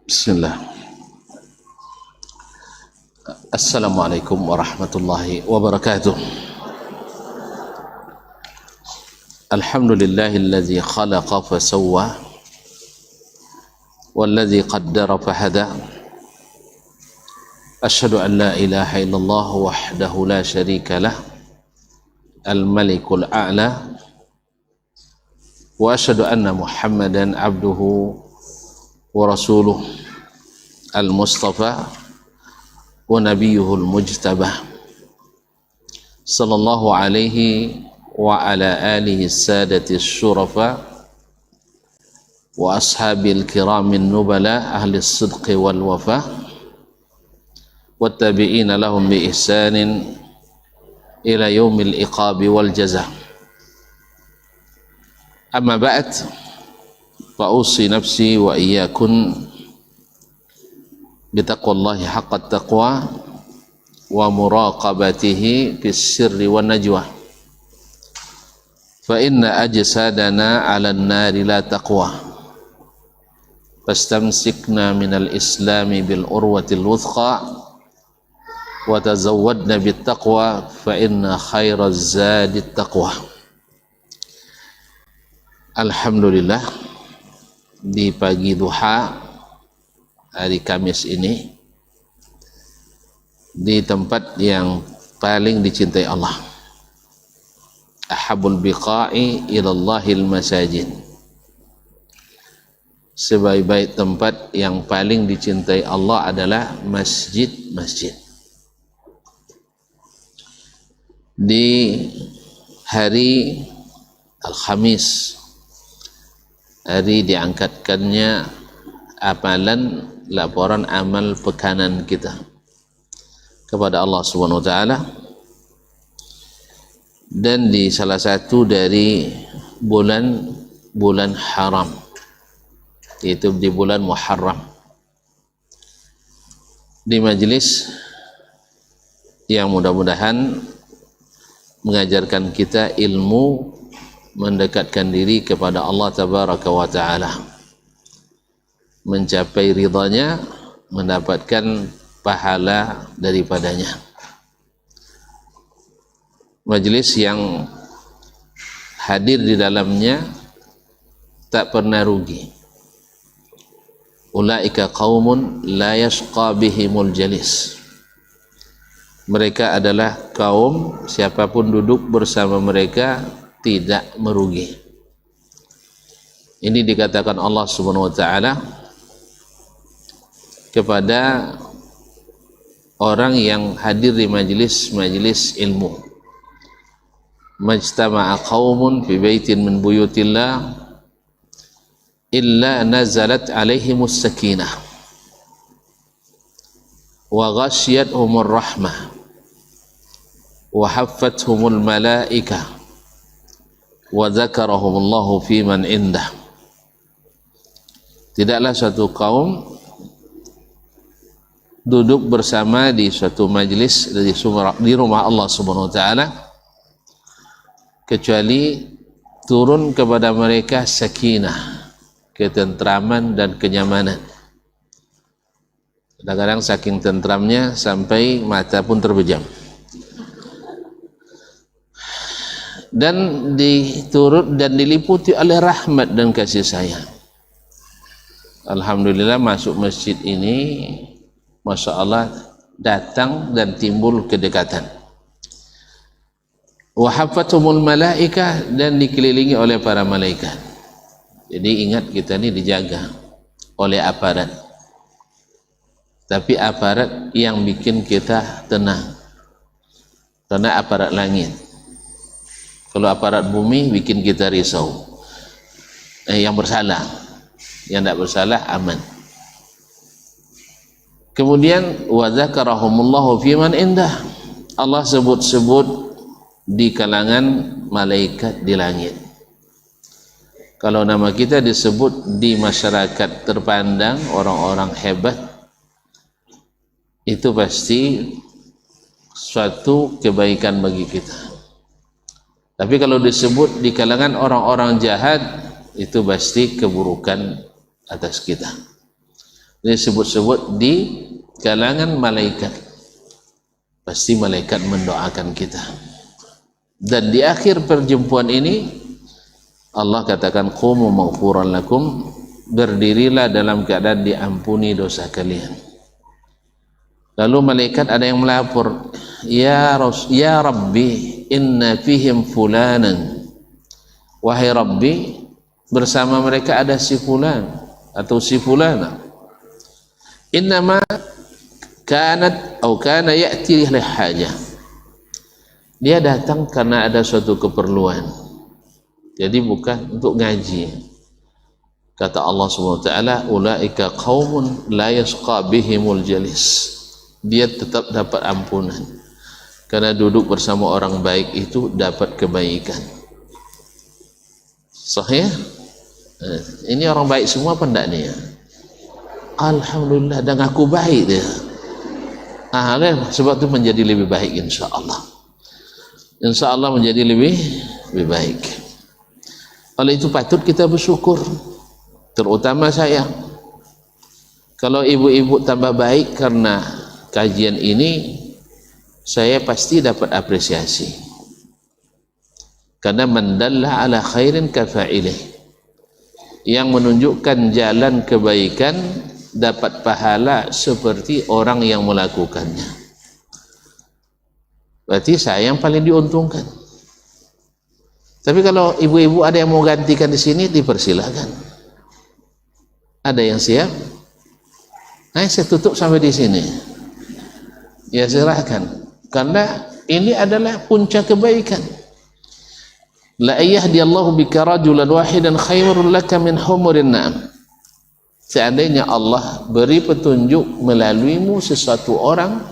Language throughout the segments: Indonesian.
Bismillah. Assalamualaikum warahmatullahi wabarakatuh. Alhamdulillahilladzi khalaqa fasawwa walladzi qaddara fahada. Asyhadu an la ilaha illallah wahdahu la syarika lah, al-malikul a'la, wa asyhadu anna Muhammadan abduhu wa rasuluh al-mustafa wa nabiyuhul mujtabah sallallahu alaihi wa ala alihi sadati syurafa wa ashabil kiramin nubala ahli sidqi wal wafa wa tabi'ina lahum bi ihsanin ila yaumil iqabi wal jaza. Amma ba'd, fa'usi nafsi wa iyakun bitaqwallahi haqqat taqwa wa muraqabatihi fis sirri wan najwa, fa inna ajsadana 'alan nari la taqwa, fastamsikna minal islami bil urwatil wuthqa wa tazawwadna bit taqwa, fa inna khairaz zadit taqwa. Alhamdulillah, di pagi duha hari Kamis ini, di tempat yang paling dicintai Allah, ahabul biqa'i ilallahil masajid, sebaik-baik tempat yang paling dicintai Allah adalah masjid-masjid. Di hari Al-Khamis, hari diangkatkannya amalan laporan amal pekanan kita kepada Allah Subhanahu wa taala, dan di salah satu dari bulan haram, yaitu di bulan Muharram, di majelis yang mudah-mudahan mengajarkan kita ilmu, mendekatkan diri kepada Allah Tabaraka wa Ta'ala, mencapai ridhanya, mendapatkan pahala daripadanya. Majelis yang hadir di dalamnya tak pernah rugi. Ulaika qaumun la yashqa bihimul jalis. Mereka adalah kaum, siapapun duduk bersama mereka tidak merugi. Ini dikatakan Allah Subhanahu wa taala kepada orang yang hadir di majelis ilmu. Majtama'a qaumun fi baitin min buyutillah illa nazalat alaihimus sakinah wa ghasyiyatuhumur rahmah wa haffathumul malaikah wa dzakarahumullahu fi man indah. Tidaklah suatu kaum duduk bersama di suatu majlis di rumah Allah Subhanahu wa taala kecuali turun kepada mereka sakinah, ketentraman dan kenyamanan. Kadang-kadang saking tentramnya sampai mata pun terbejam. Dan diturut dan diliputi oleh rahmat dan kasih sayang. Alhamdulillah, masuk masjid ini, Masya Allah, datang dan timbul kedekatan. Wa haffathumul malaikah, dan dikelilingi oleh para malaikat. Jadi ingat, kita ini dijaga oleh aparat, tapi aparat yang bikin kita tenang, karena aparat langit. Kalau aparat bumi bikin kita risau. Yang bersalah, yang tidak bersalah aman. Kemudian wa dzakarahumullahu fi man indah, Allah sebut-sebut di kalangan malaikat di langit. Kalau nama kita disebut di masyarakat terpandang, orang-orang hebat, itu pasti suatu kebaikan bagi kita. Tapi kalau disebut di kalangan orang-orang jahat, itu pasti keburukan atas kita. disebut-sebut di kalangan malaikat. Pasti malaikat mendoakan kita. Dan di akhir perjumpaan ini Allah katakan qumu maghfuran lakum, berdirilah dalam keadaan diampuni dosa kalian. Lalu malaikat ada yang melapor, ya Rabbi inna fihim fulanan, wahai Rabbi, bersama mereka ada si fulan atau si fulana, innama kanat atau kana ya'ti li hajah, dia datang karena ada suatu keperluan, jadi bukan untuk ngaji. Kata Allah SWT, ulaika qaumun la yasqa bihimul jalis, dia tetap dapat ampunan karena duduk bersama orang baik itu dapat kebaikan. Sahih? Ini orang baik semua apa enggak nih? Alhamdulillah, dan aku baik dia. Sebab itu menjadi lebih baik insyaallah. Insyaallah menjadi lebih baik. Oleh itu patut kita bersyukur, terutama saya. Kalau ibu-ibu tambah baik karena kajian ini, saya pasti dapat apresiasi. Karena man dalla ala khairin kafa'ilih, yang menunjukkan jalan kebaikan dapat pahala seperti orang yang melakukannya. Berarti saya yang paling diuntungkan. Tapi kalau ibu-ibu ada yang mau gantikan di sini, dipersilakan. Ada yang siap? Nah, saya tutup sampai di sini. Ya silahkan, karena ini adalah puncak kebaikan. La yahdiyallahu bika rajulan wahidan khairul laka min humurin na'am. Seandainya Allah beri petunjuk melaluimu sesuatu orang,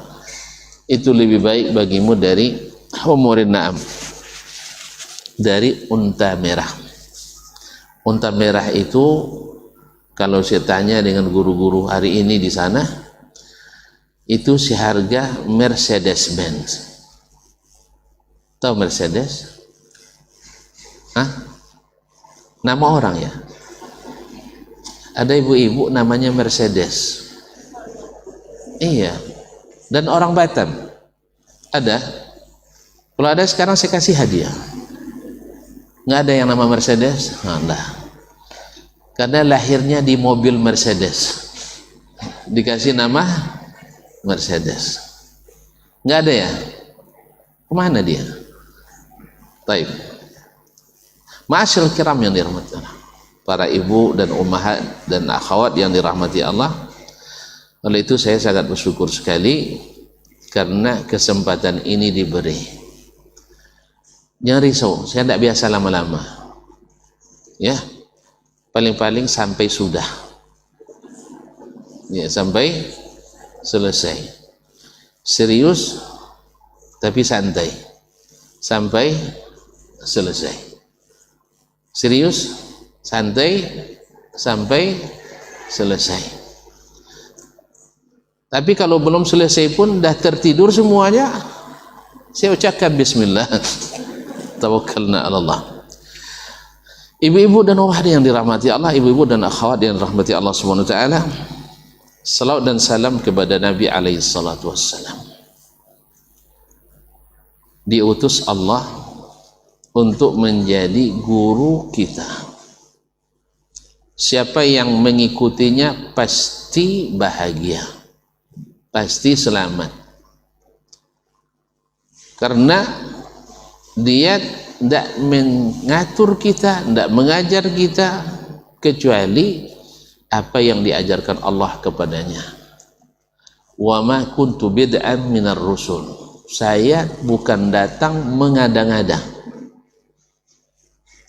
itu lebih baik bagimu dari humurin na'am, dari unta merah. Unta merah itu kalau saya tanya dengan guru-guru hari ini di sana, itu seharga Mercedes-Benz. Tahu Mercedes? Hah? Nama orang ya? Ada ibu-ibu namanya Mercedes. Iya. Dan orang Batam. Ada. Kalau ada sekarang saya kasih hadiah. Nggak ada yang nama Mercedes? Enggak. Karena lahirnya di mobil Mercedes. Dikasih nama Mercedes. Nggak ada ya? Kemana dia? Taib. Ma'asyiral kiram yang dirahmati Allah, para ibu dan ummahat dan akhwat yang dirahmati Allah. Oleh itu saya sangat bersyukur sekali karena kesempatan ini diberi. Jangan risau, saya tidak biasa lama-lama. Ya, paling-paling sampai sudah. Ya, sampai selesai. Serius tapi santai sampai selesai. Serius santai sampai selesai. Tapi kalau belum selesai pun dah tertidur semuanya, saya ucapkan bismillah, tawakkalna ala Allah. Ibu-ibu dan wahai yang dirahmati Allah, ibu-ibu dan akhwat yang dirahmati Allah Subhanahu wa taala, salawat dan salam kepada Nabi alaihi salatu wassalam. Diutus Allah untuk menjadi guru kita. Siapa yang mengikutinya pasti bahagia, pasti selamat. Karena dia tidak mengatur kita, tidak mengajar kita kecuali apa yang diajarkan Allah kepadanya. Wa ma kuntu bid'an minar rusul. Saya bukan datang mengada-ngada.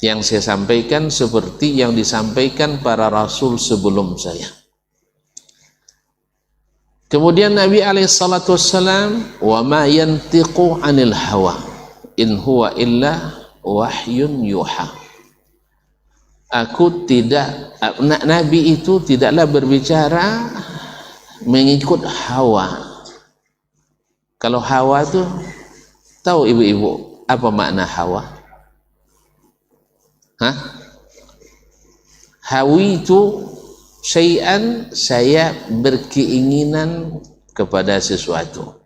Yang saya sampaikan seperti yang disampaikan para rasul sebelum saya. Kemudian Nabi alaihissalatu wassalam, wa ma yantiqu anil hawa in huwa illa wahyun yuha. Aku tidak, Nabi itu tidaklah berbicara mengikut hawa. Kalau hawa itu, tahu ibu-ibu apa makna hawa? Hah? Hawi itu syai'an, saya berkeinginan kepada sesuatu.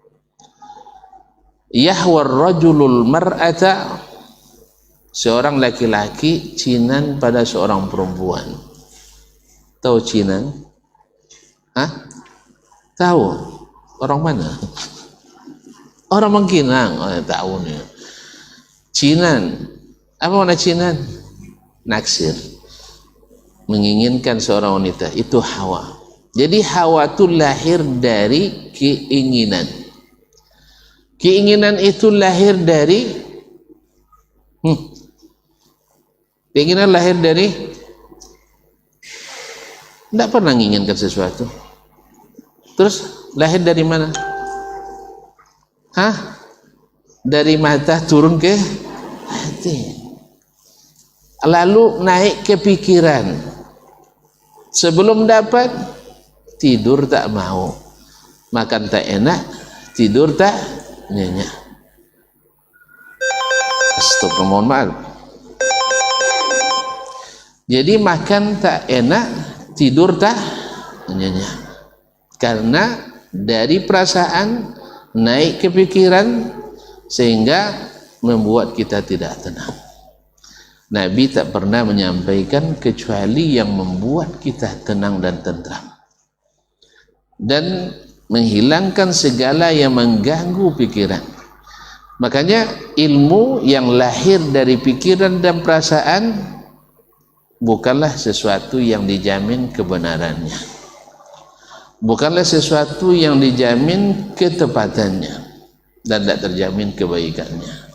Yahwar rajulul mar'ata, seorang laki-laki cinan pada seorang perempuan. Tahu cinan? Hah? Tahu? Orang mana? Orang Mangkinang. Oh, tahu nih. Cinan. Apa makna cinan? Naksir. Menginginkan seorang wanita. Itu hawa. Jadi hawa itu lahir dari keinginan. Keinginan itu lahir dari keinginan lahir dari tidak pernah menginginkan sesuatu. Terus lahir dari mana? Hah? Dari mata turun ke hati. Lalu naik ke pikiran. Sebelum dapat, tidur tak mau. Makan tak enak, tidur tak nyenyak. Stop, mohon maaf. Jadi makan tak enak, tidur tak nyenyak. Karena dari perasaan naik ke pikiran sehingga membuat kita tidak tenang. Nabi tak pernah menyampaikan kecuali yang membuat kita tenang dan tentram dan menghilangkan segala yang mengganggu pikiran. Makanya ilmu yang lahir dari pikiran dan perasaan bukanlah sesuatu yang dijamin kebenarannya, bukanlah sesuatu yang dijamin ketepatannya dan tidak terjamin kebaikannya.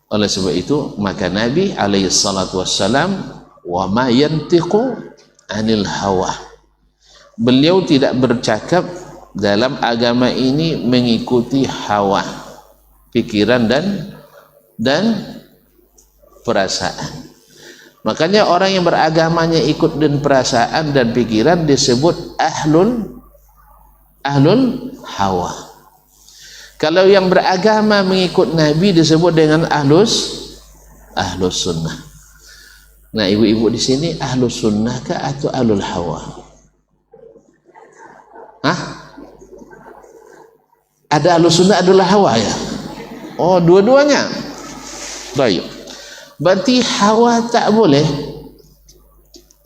Oleh sebab itu maka Nabi alaihi salatu wassalam wa ma yantiqu anil hawa, beliau tidak bercakap dalam agama ini mengikuti hawa, pikiran dan perasaan. Makanya orang yang beragamanya ikut dan perasaan dan pikiran disebut ahlul hawa. Kalau yang beragama mengikut Nabi disebut dengan ahlus sunnah. Nah, ibu-ibu di sini ahlus sunnah kah atau ahlul hawa? Hah? Ada ahlus sunnah, ada hawa ya? Oh, dua-duanya. Baik. Berarti hawa tak boleh,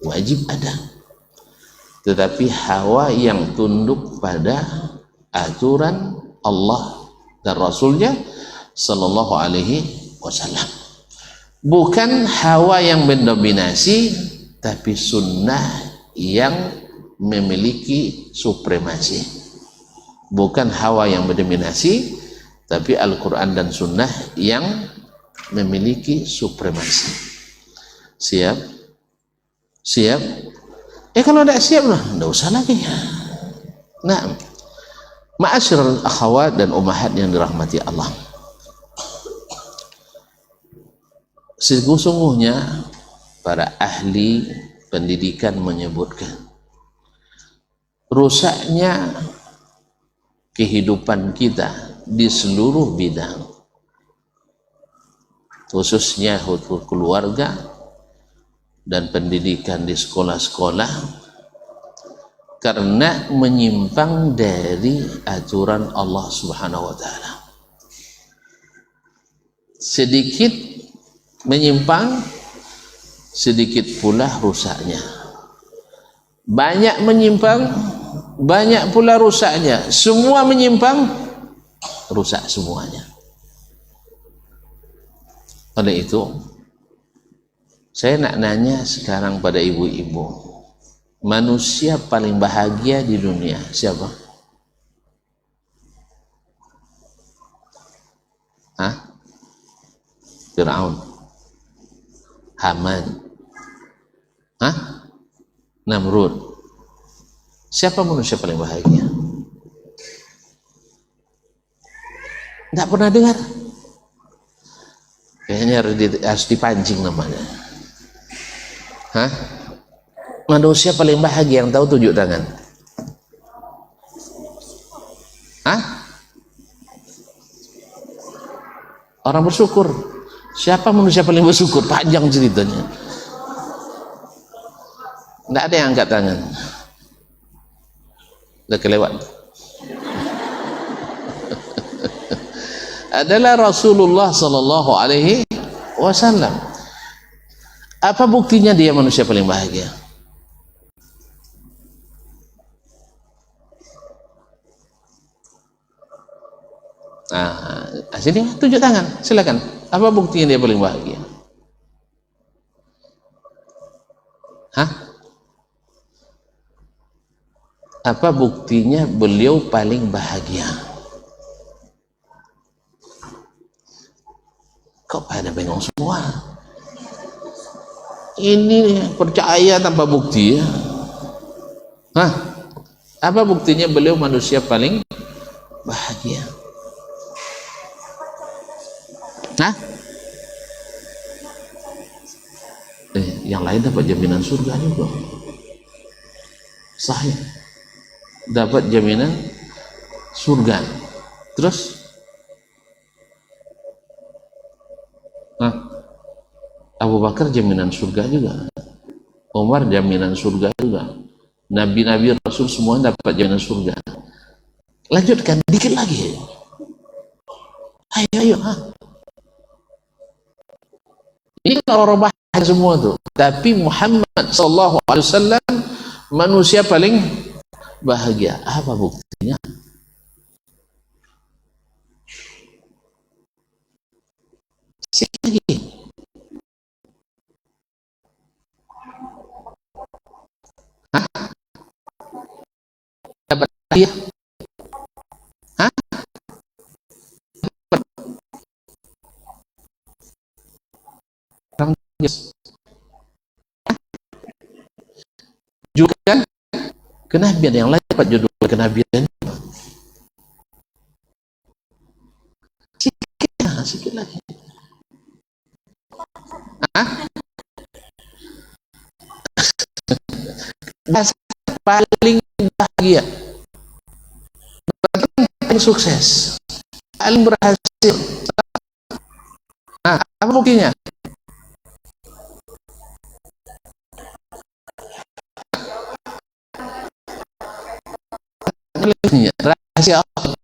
wajib ada. Tetapi hawa yang tunduk pada aturan Allah dan Rasulnya sallallahu alaihi wasallam. Bukan hawa yang mendominasi, tapi sunnah yang memiliki supremasi. Bukan hawa yang mendominasi, tapi Al-Quran dan sunnah yang memiliki supremasi. Siap? Siap? Kalau tidak siap lah, tidak usah lagi. Nah, ma'asyiral akhwat dan ummahat yang dirahmati Allah, sesungguhnya para ahli pendidikan menyebutkan rusaknya kehidupan kita di seluruh bidang, khususnya hukum keluarga dan pendidikan di sekolah-sekolah, karena menyimpang dari aturan Allah Subhanahu wa taala. Sedikit menyimpang, sedikit pula rusaknya. Banyak menyimpang, banyak pula rusaknya. Semua menyimpang, rusak semuanya. Oleh itu, saya nak nanya sekarang pada ibu-ibu, manusia paling bahagia di dunia siapa? Hah? Fir'aun, Haman, hah? Namrud. Siapa manusia paling bahagia? Tidak pernah dengar? Kayaknya harus dipancing namanya. Hah? Manusia paling bahagia yang tahu tunjuk tangan. Hah? Orang bersyukur. Siapa manusia paling bersyukur? Panjang ceritanya. Tidak ada yang angkat tangan. udah kelewat. Adalah Rasulullah sallallahu alaihi wasallam. Apa buktinya dia manusia paling bahagia? Nah, sini tunjuk tangan, silakan. Apa buktinya dia paling bahagia? Hah? Apa buktinya beliau paling bahagia? Kok pada bengong semua? Ini percaya tanpa bukti ya? Hah? Apa buktinya beliau manusia paling bahagia? Hah? Yang lain dapat jaminan surga juga. Sahih. Dapat jaminan surga. Terus? Abu Bakar jaminan surga juga, Umar jaminan surga juga, Nabi-Nabi Rasul semua dapat jaminan surga. Lanjutkan dikit lagi, ayo ini kalau orang bahagia semua tuh, tapi Muhammad sallallahu alaihi wasallam manusia paling bahagia. Apa buktinya? Sikit lagi. Hah? Dapat hadiah? Hah? Juga kenabian yang lain dapat judul kenabian. Sikit lagi. Hah? Paling bahagia, paling sukses, paling berhasil. Nah, apa buktinya? Rahasia Allah.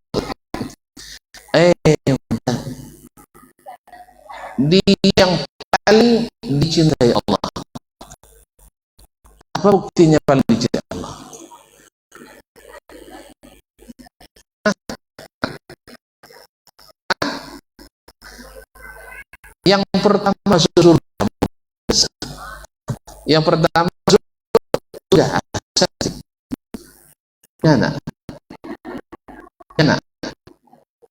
Yang paling dicintai Allah. Apa buktinya paling dicintai Allah? Yang pertama surga. Yang pertama sudah mana? Mana?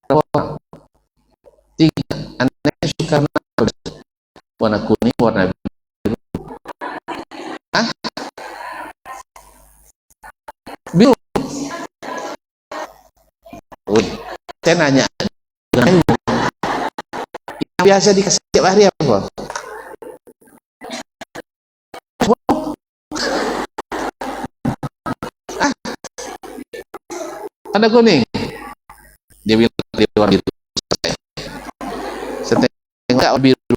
Orang. Tiga. Anaknya suka warna kuning, warna biru. Hah? Biru. Saya nanya, yang biasa dikasih tiap hari apa? Ada kuning. Dia bilang dia warna biru. Setengah biru.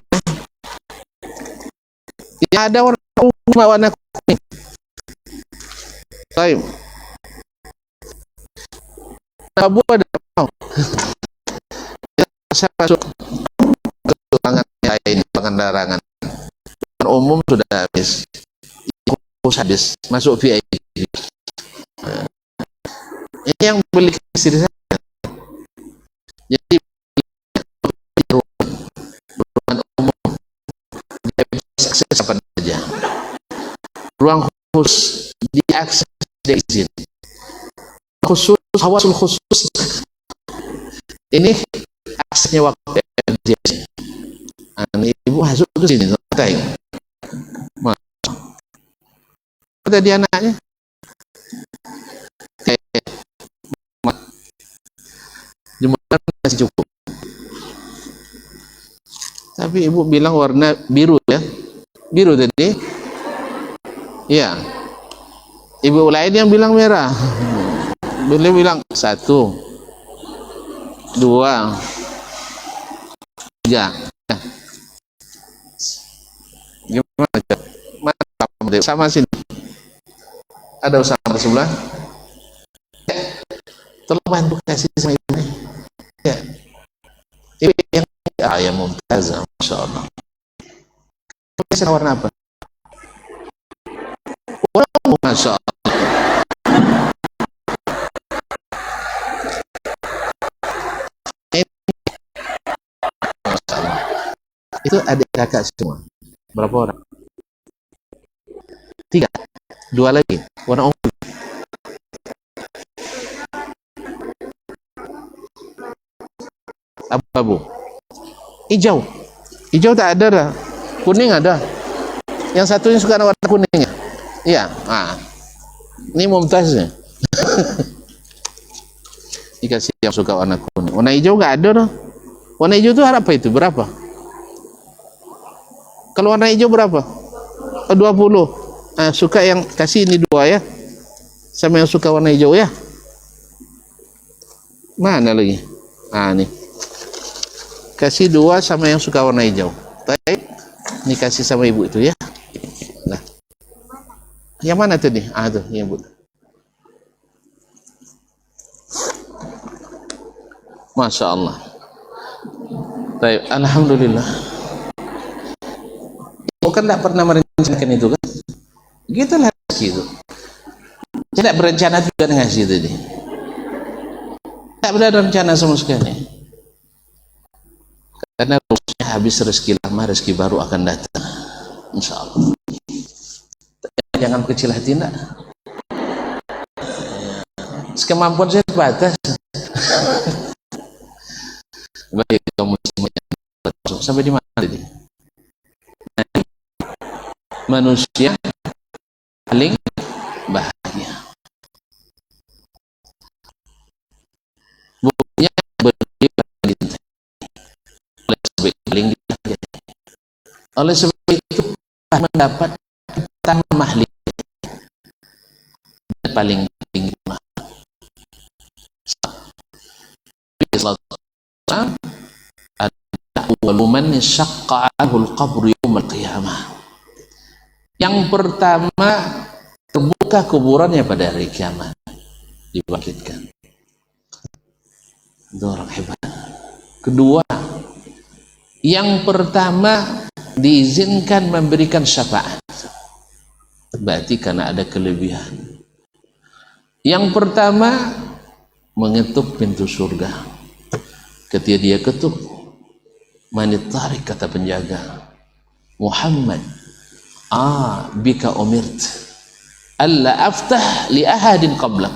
Ya ada warna kuning. Baik. Abu ada mau. Saya masuk tangannya ini pengendarangan. Umum sudah habis. Habis masuk VIP. Ini yang beli istri saya. Jadi ruangan umum dia bisa akses apa saja. Ruang khusus diakses dia izin. Khusus hawasul khusus ini aksesnya waktu dia. Ibu masuk ke sini santai. Tadi anaknya jumlah masih cukup. Tapi ibu bilang warna biru ya, biru tadi. Iya. Ibu lain yang bilang merah. Beliau bilang 1, 2, 3. Gimana? Mana sama sini? Ada usaha sebelah? tolong bantu kasih sama ibu ini. Ya, ibu yang mumtazah, masya Allah. Kasih warna apa? Warna masya Allah. Itu adik kakak semua. Berapa orang? 3. 2 lagi. Warna ungu. Abu-abu. Hijau. Hijau tak ada dah. Kuning ada. Yang satunya suka warna kuningnya. Iya. Ini mumtaznya. Dikasih yang suka warna kuning. Warna hijau nggak ada dah. Warna hijau itu apa itu? Berapa? Kalau warna hijau berapa? 20. Suka yang kasih ini 2 ya. Sama yang suka warna hijau ya. Mana lagi? Nih. Kasih 2 sama yang suka warna hijau. Baik. Ini kasih sama ibu itu ya. Nah. Yang mana tuh nih? Tuh, yang ibu. Masya Allah. Baik, alhamdulillah. Bukan tidak pernah merencanakan itu kan? Kita lah itu. Tidak berencana juga ngasih itu deh. Tak ada rencana sama sekali. Karena habis rezeki lama, rezeki baru akan datang. Insya Allah. Jangan kecil hati nak. Sekemampuan saya terbatas. Baik, kamu sampai di mana tadi? Manusia paling bahagia. Bukunya berdiri oleh sebab itu mendapat tamah paling tinggi. Waluman syaqqa'ahul qabru yawmal qiyamah. Yang pertama terbuka kuburannya pada hari kiamat, dibangkitkan. Itu orang hebat. Kedua, yang pertama diizinkan memberikan syafaat. Berarti karena ada kelebihan. Yang pertama mengetuk pintu surga. Ketika dia ketuk, manitarik kata penjaga, Muhammad, bika umirt alla aftah li ahadin qablak.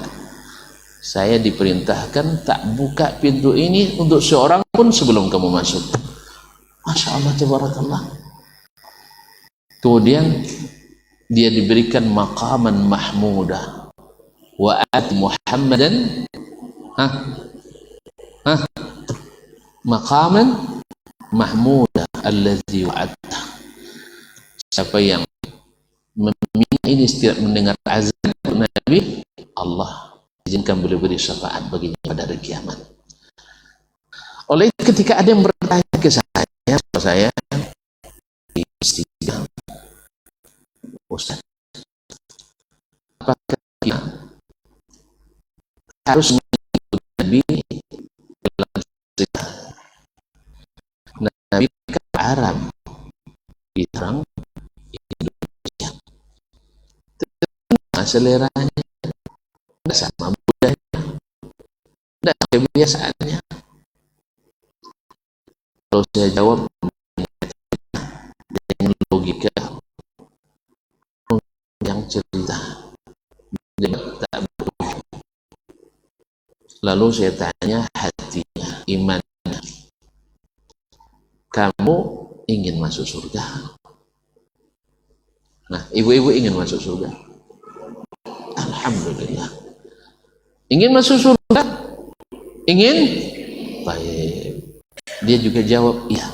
Saya diperintahkan tak buka pintu ini untuk seorang pun sebelum kamu masuk. Masya Allah, tabarakallah. Kemudian dia diberikan maqaman mahmudah. Wa ati Muhammadan maqaman mahmudah alladzi wa'adta. Siapa yang meminta ini setiap mendengar azan Nabi, Allah izinkan boleh beri syafaat baginya pada hari kiamat. Oleh itu ketika ada yang bertanya ke saya istighfar, Ustaz, apakah kita harus mengikuti Nabi dalam sejarah? Nabi ke Arab diserang Indonesia, seleranya tidak sama budaya, tidak kebiasaannya. Kalau saya jawab dengan logika yang cerita tak berujung. Lalu saya tanya hatinya, imannya, kamu ingin masuk surga? Nah, ibu-ibu ingin masuk surga? Alhamdulillah. Ingin masuk surga? Ingin? Baik. Dia juga jawab iya.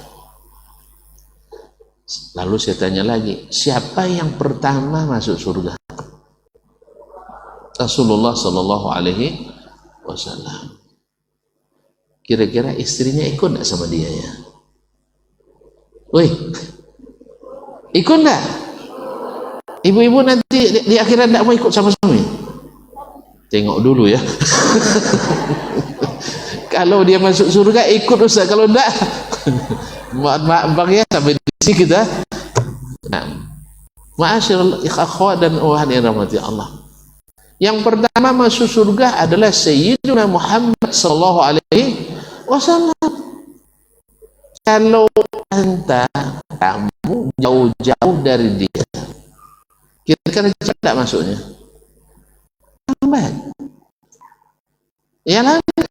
Lalu saya tanya lagi, siapa yang pertama masuk surga? Rasulullah Sallallahu Alaihi Wasallam. Kira-kira istrinya ikut nggak sama dia ya? Woi, ikut nggak? Ibu-ibu nanti di akhirat tidak mau ikut sama suami? Tengok dulu ya. Kalau dia masuk surga ikut Ustaz, kalau enggak maaf ya sampai di sini kita. Nah, ma'asyiral ikhwat dan akhwat yang dirahmati Allah. Yang pertama masuk surga adalah Sayyidina Muhammad sallallahu alaihi wasallam. Kalau kamu jauh-jauh dari dia, kira-kira tidak masuknya? Lambat. Ya lambat.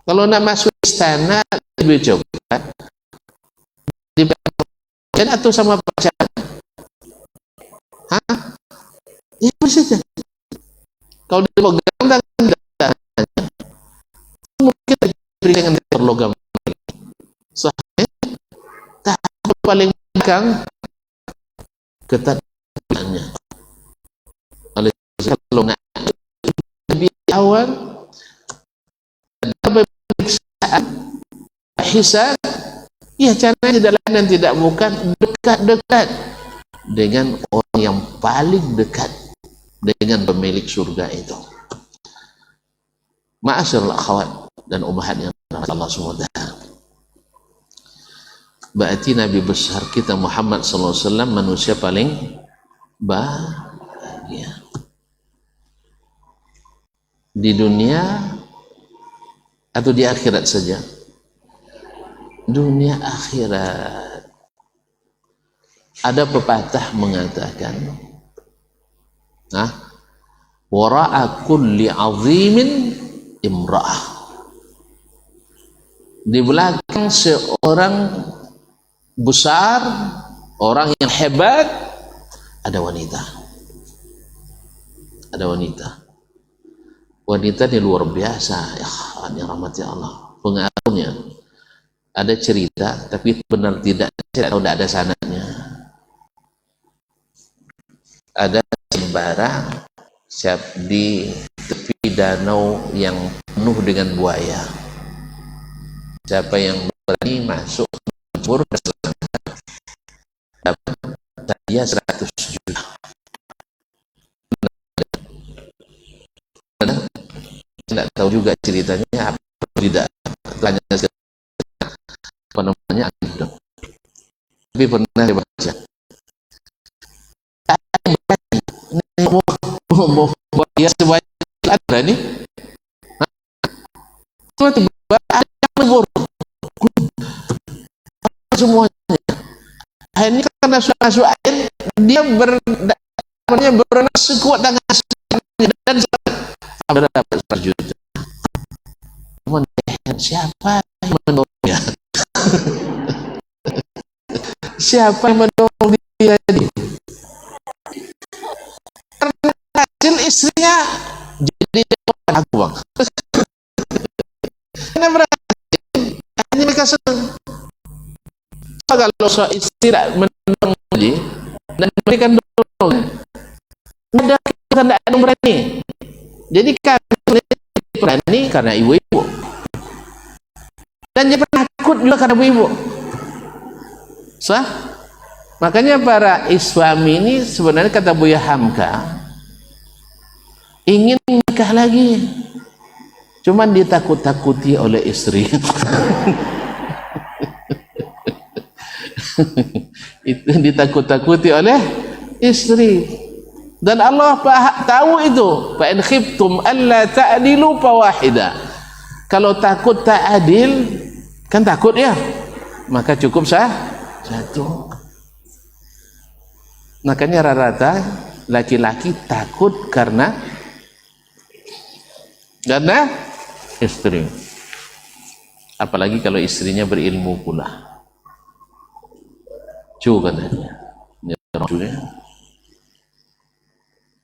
Kalau nak masuk istana lebih coba dibacakan atau sama pacar? Hah? Ya saja. Kalau dipegang tangan mungkin diberi dengan logam. Soalnya tak paling belakang ketat tangannya. Oleh kalau nak lebih awal ada pemeriksaan hisab, ya caranya tidak lain dan tidak bukan dekat-dekat dengan orang yang paling dekat dengan pemilik surga itu. Ma'asyiral akhwat dan ummahat yang Allah SWT. Berarti Nabi besar kita Muhammad SAW manusia paling bahagia di dunia atau di akhirat saja? Dunia akhirat. Ada pepatah mengatakan, wara'a kulli azimin imra'ah. Di belakang seorang besar, orang yang hebat, ada wanita. Ada wanita. Wanita ini luar biasa, ya rahmati Allah. Pengaruhnya ada cerita, tapi benar tidak, saya tahu tidak ada sanadnya. Ada sembarang di tepi danau yang penuh dengan buaya. Siapa yang berani masuk campur dapat hadiah 100 juta. Tidak tahu juga ceritanya apa, tidak tanya apa namanya, tapi pernah saya baca. Mau dia sebanyak ada nih, tiba-tiba ada yang menggor semuanya. Akhirnya karena masuk air, dia berenang sekuat tangan dan dapat 100 juta. Siapa yang mendorongnya? Siapa yang mendorong dia ini? Karena hasil istrinya jadi aku bang. Karena berhasil, hanya mereka senang. Kalau seorang istri mendorong dan memberikan dorongan, ada kita tidak ada berani. Jadi kami berani karena ibu-ibu, dan dia takut juga karena ibu-ibu. Sah? Makanya para suami ini sebenarnya kata Buya Hamka ingin nikah lagi, cuman ditakut-takuti oleh istri. Itu ditakut-takuti oleh istri, dan Allah tahu itu. Fa in khiftum alla ta'dilu fawahida. Kalau takut tak adil, kan takut ya, maka cukup satu. Makanya rata-rata laki-laki takut karena istri, apalagi kalau istrinya berilmu pula. Coba katanya,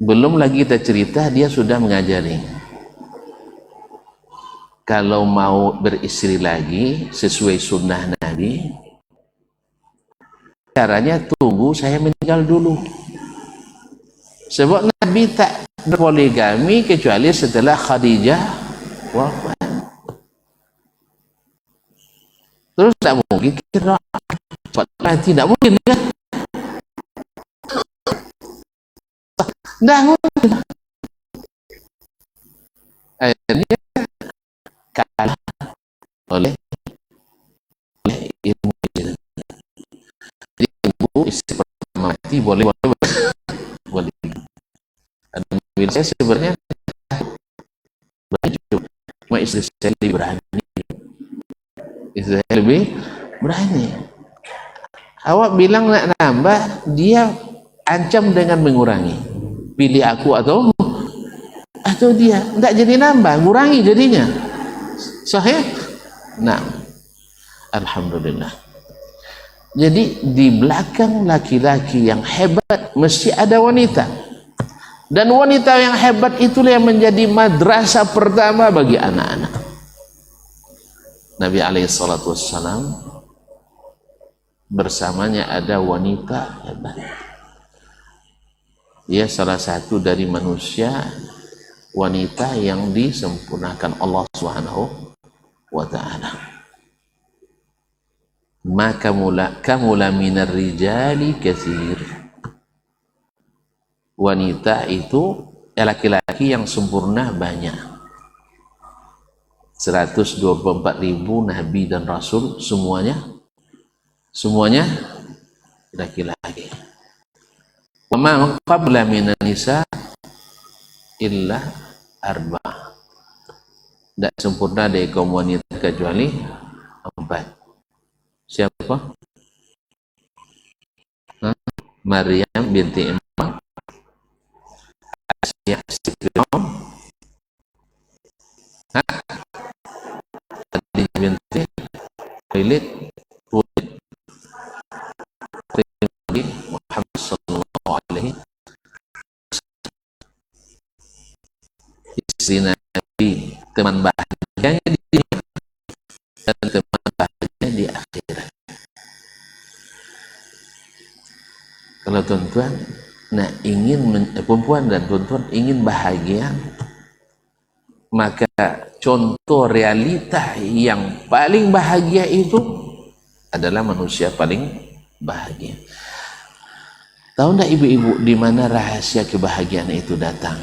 belum lagi kita cerita dia sudah mengajari kalau mau beristri lagi sesuai sunnah Nabi, caranya tunggu saya meninggal dulu. Sebab Nabi tak berpoligami kecuali setelah Khadijah wafat. Terus tak mungkin kira tidak mungkin ya. Tidak mungkin. akhirnya kalah oleh ilmu. Jadi ibu istri pertama mati boleh. Dan saya sebenarnya cuma istri saya lebih berani. Istri saya lebih berani. Awak bilang nak nambah, dia ancam dengan mengurangi. Pilih aku atau dia. Tidak jadi nambah, ngurangi jadinya. Sahih? Nah, alhamdulillah. Jadi di belakang laki-laki yang hebat mesti ada wanita. Dan wanita yang hebat itulah yang menjadi madrasah pertama bagi anak-anak. Nabi SAW bersamanya ada wanita hebat. Dia salah satu dari manusia wanita yang disempurnakan Allah Subhanahu wa ta'ala. Maka kamula minar rijali katsir. Wanita itu laki-laki yang sempurna banyak. 124.000 nabi dan rasul semuanya laki-laki. Wa ma qabla minan nisa illa arba'. Tidak sempurna dari kaum wanita kecuali 4. Siapa? Maryam binti Imran, Asya Fir'aun, Khadijah binti Khuwailid, Muhammad sallallahu alaihi istri Nabi, teman bahagianya di dunia dan teman bahagianya di akhirat. Kalau tuan-tuan perempuan dan tuan-tuan ingin bahagia, maka contoh realita yang paling bahagia itu adalah manusia paling bahagia. Tahu enggak ibu-ibu di mana rahasia kebahagiaan itu datang?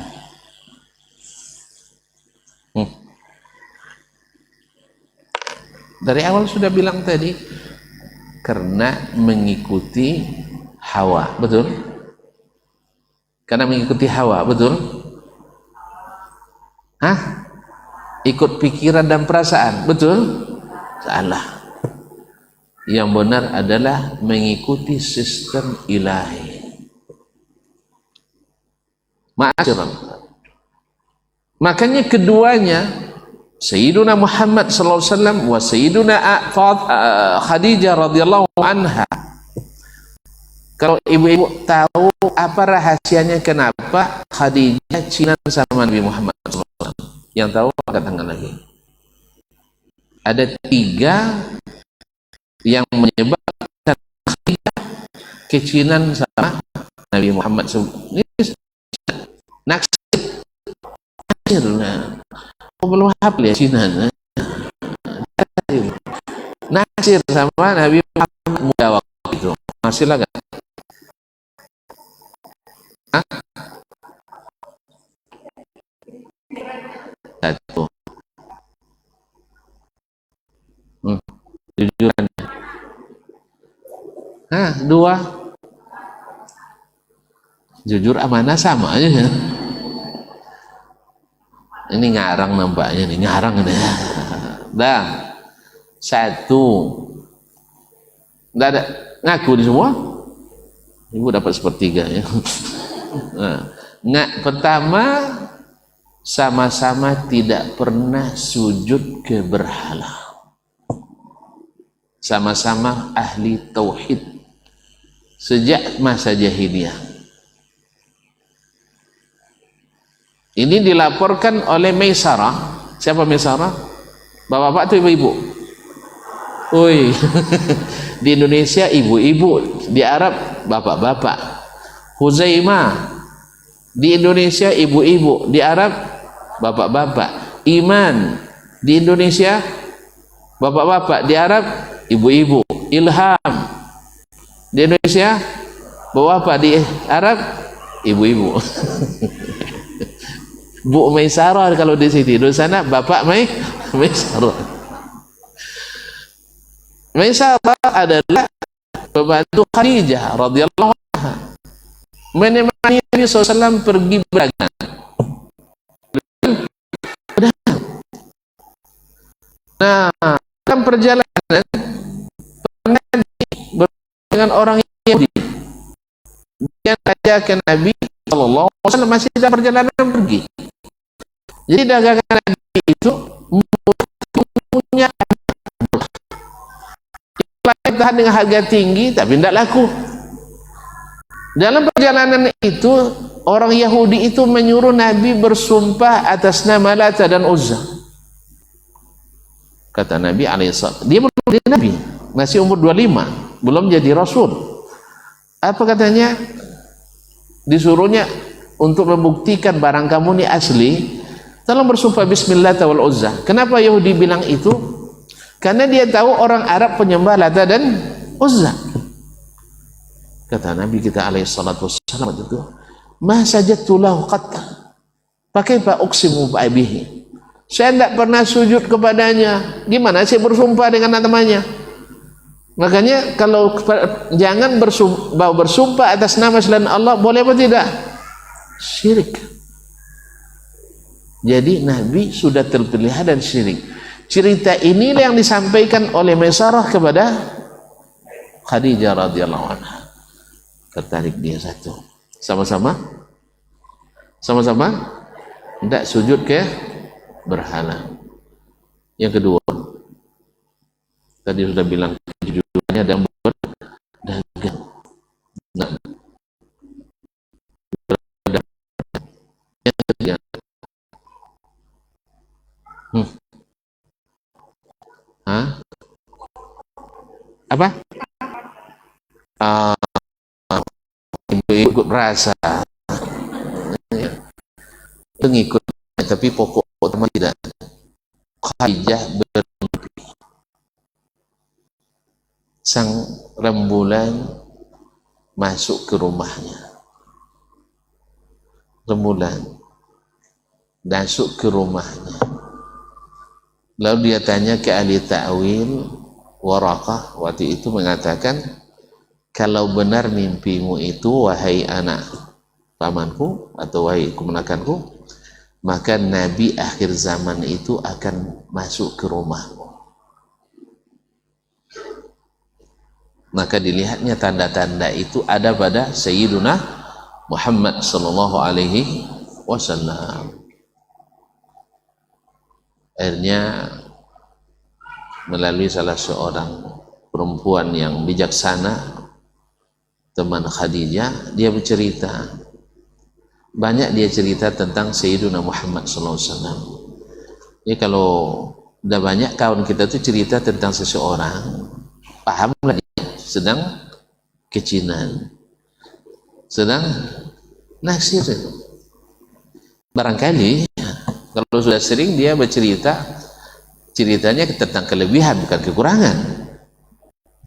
Dari awal sudah bilang tadi, karena mengikuti hawa, betul? Karena mengikuti hawa, betul? Ikut pikiran dan perasaan, betul? Salah. Yang benar adalah mengikuti sistem ilahi. Makanya keduanya, Sayyiduna Muhammad sallallahu alaihi wasallam wa Sayyiduna Khadijah radhiyallahu anha. Kalau ibu-ibu tahu apa rahasianya kenapa Khadijah cinta sama Nabi Muhammad sallallahu alaihi wasallam? Yang tahu angkat tangan lagi. Ada 3 yang menyebabkan Khadijah kecinan sama Nabi Muhammad sallallahu alaihi wasallam. Naksir. Belum hafal ya Cina. Naksir sama Nabi Muhammad muda waktu itu. Masih lagi. Satu. Jujuran. 2. Jujur amanah sama aja. Ini ngarang nampaknya nih, ngarang nih. Dah. 1. Enggak ada ngaku di semua. Ibu dapat 1/3 ya. Pertama, sama-sama tidak pernah sujud ke berhala. Sama-sama ahli tauhid sejak masa jahiliyah. Ini dilaporkan oleh Maisarah. Siapa Maisarah? Bapak-bapak atau ibu-ibu? Oi. Di Indonesia ibu-ibu, di Arab bapak-bapak. Huzaimah. Di Indonesia ibu-ibu, di Arab bapak-bapak. Iman. Di Indonesia bapak-bapak, di Arab ibu-ibu. Ilham. Di Indonesia bapak-bapak, di Arab ibu-ibu. Bu Maisarah kalau di sini, di sana Bapak Maisarah. Maisarah adalah pembantu Khadijah radhiyallahu anha. Menemani Nabi SAW pergi berdagang. Nah, dalam perjalanan pernah dengan orang Yahudi. Dia ajakan Nabi SAW masih dalam perjalanan pergi. Jadi dagangan Nabi itu punya tahan dengan harga tinggi tapi tidak laku. Dalam perjalanan itu orang Yahudi itu menyuruh Nabi bersumpah atas nama Lata dan Uzza. Kata Nabi alaihissalam, dia belum jadi Nabi, masih umur 25, belum jadi Rasul. Apa katanya? Disuruhnya untuk membuktikan barang kamu ini asli, tolong bersumpah Bismillah wal Uzza. Kenapa Yahudi bilang itu? Karena dia tahu orang Arab penyembah Lata dan Uzza. Kata Nabi kita alaihissalatu wassalam itu, ma sajadtu lahu qatta, pakai pak uksimu bihi, saya tidak pernah sujud kepadanya, gimana saya bersumpah dengan namanya? Makanya kalau jangan bersumpah atas nama selain Allah, boleh apa tidak? Syirik. Jadi Nabi sudah terpelihara dan syirik. Cerita inilah yang disampaikan oleh Maisarah kepada Khadijah radhiyallahu anha. Tertarik dia satu. Sama-sama tidak sujud ke berhala. Yang kedua, tadi sudah bilang judulnya dan berdagang. Nah, yang ketiga, apa? Ikut rasa, itu ngikut, tapi pokok utama tidak. Khadijah bermimpi, sang rembulan masuk ke rumahnya. Rembulan masuk ke rumahnya. Lalu dia tanya ke ahli ta'wil, Waraqah waktu itu mengatakan, kalau benar mimpimu itu wahai anak pamanku atau wahai kemenakanku, maka Nabi akhir zaman itu akan masuk ke rumahmu. Maka dilihatnya tanda-tanda itu ada pada Sayyiduna Muhammad sallallahu alaihi wasallam. Akhirnya melalui salah seorang perempuan yang bijaksana, teman Khadijah, dia bercerita. Banyak dia cerita tentang Sayyiduna Muhammad SAW. Jadi kalau udah banyak kawan kita tuh cerita tentang seseorang, pahamlah dia sedang kecinan, sedang naksir. Barangkali kalau sudah sering dia bercerita, ceritanya tentang kelebihan bukan kekurangan.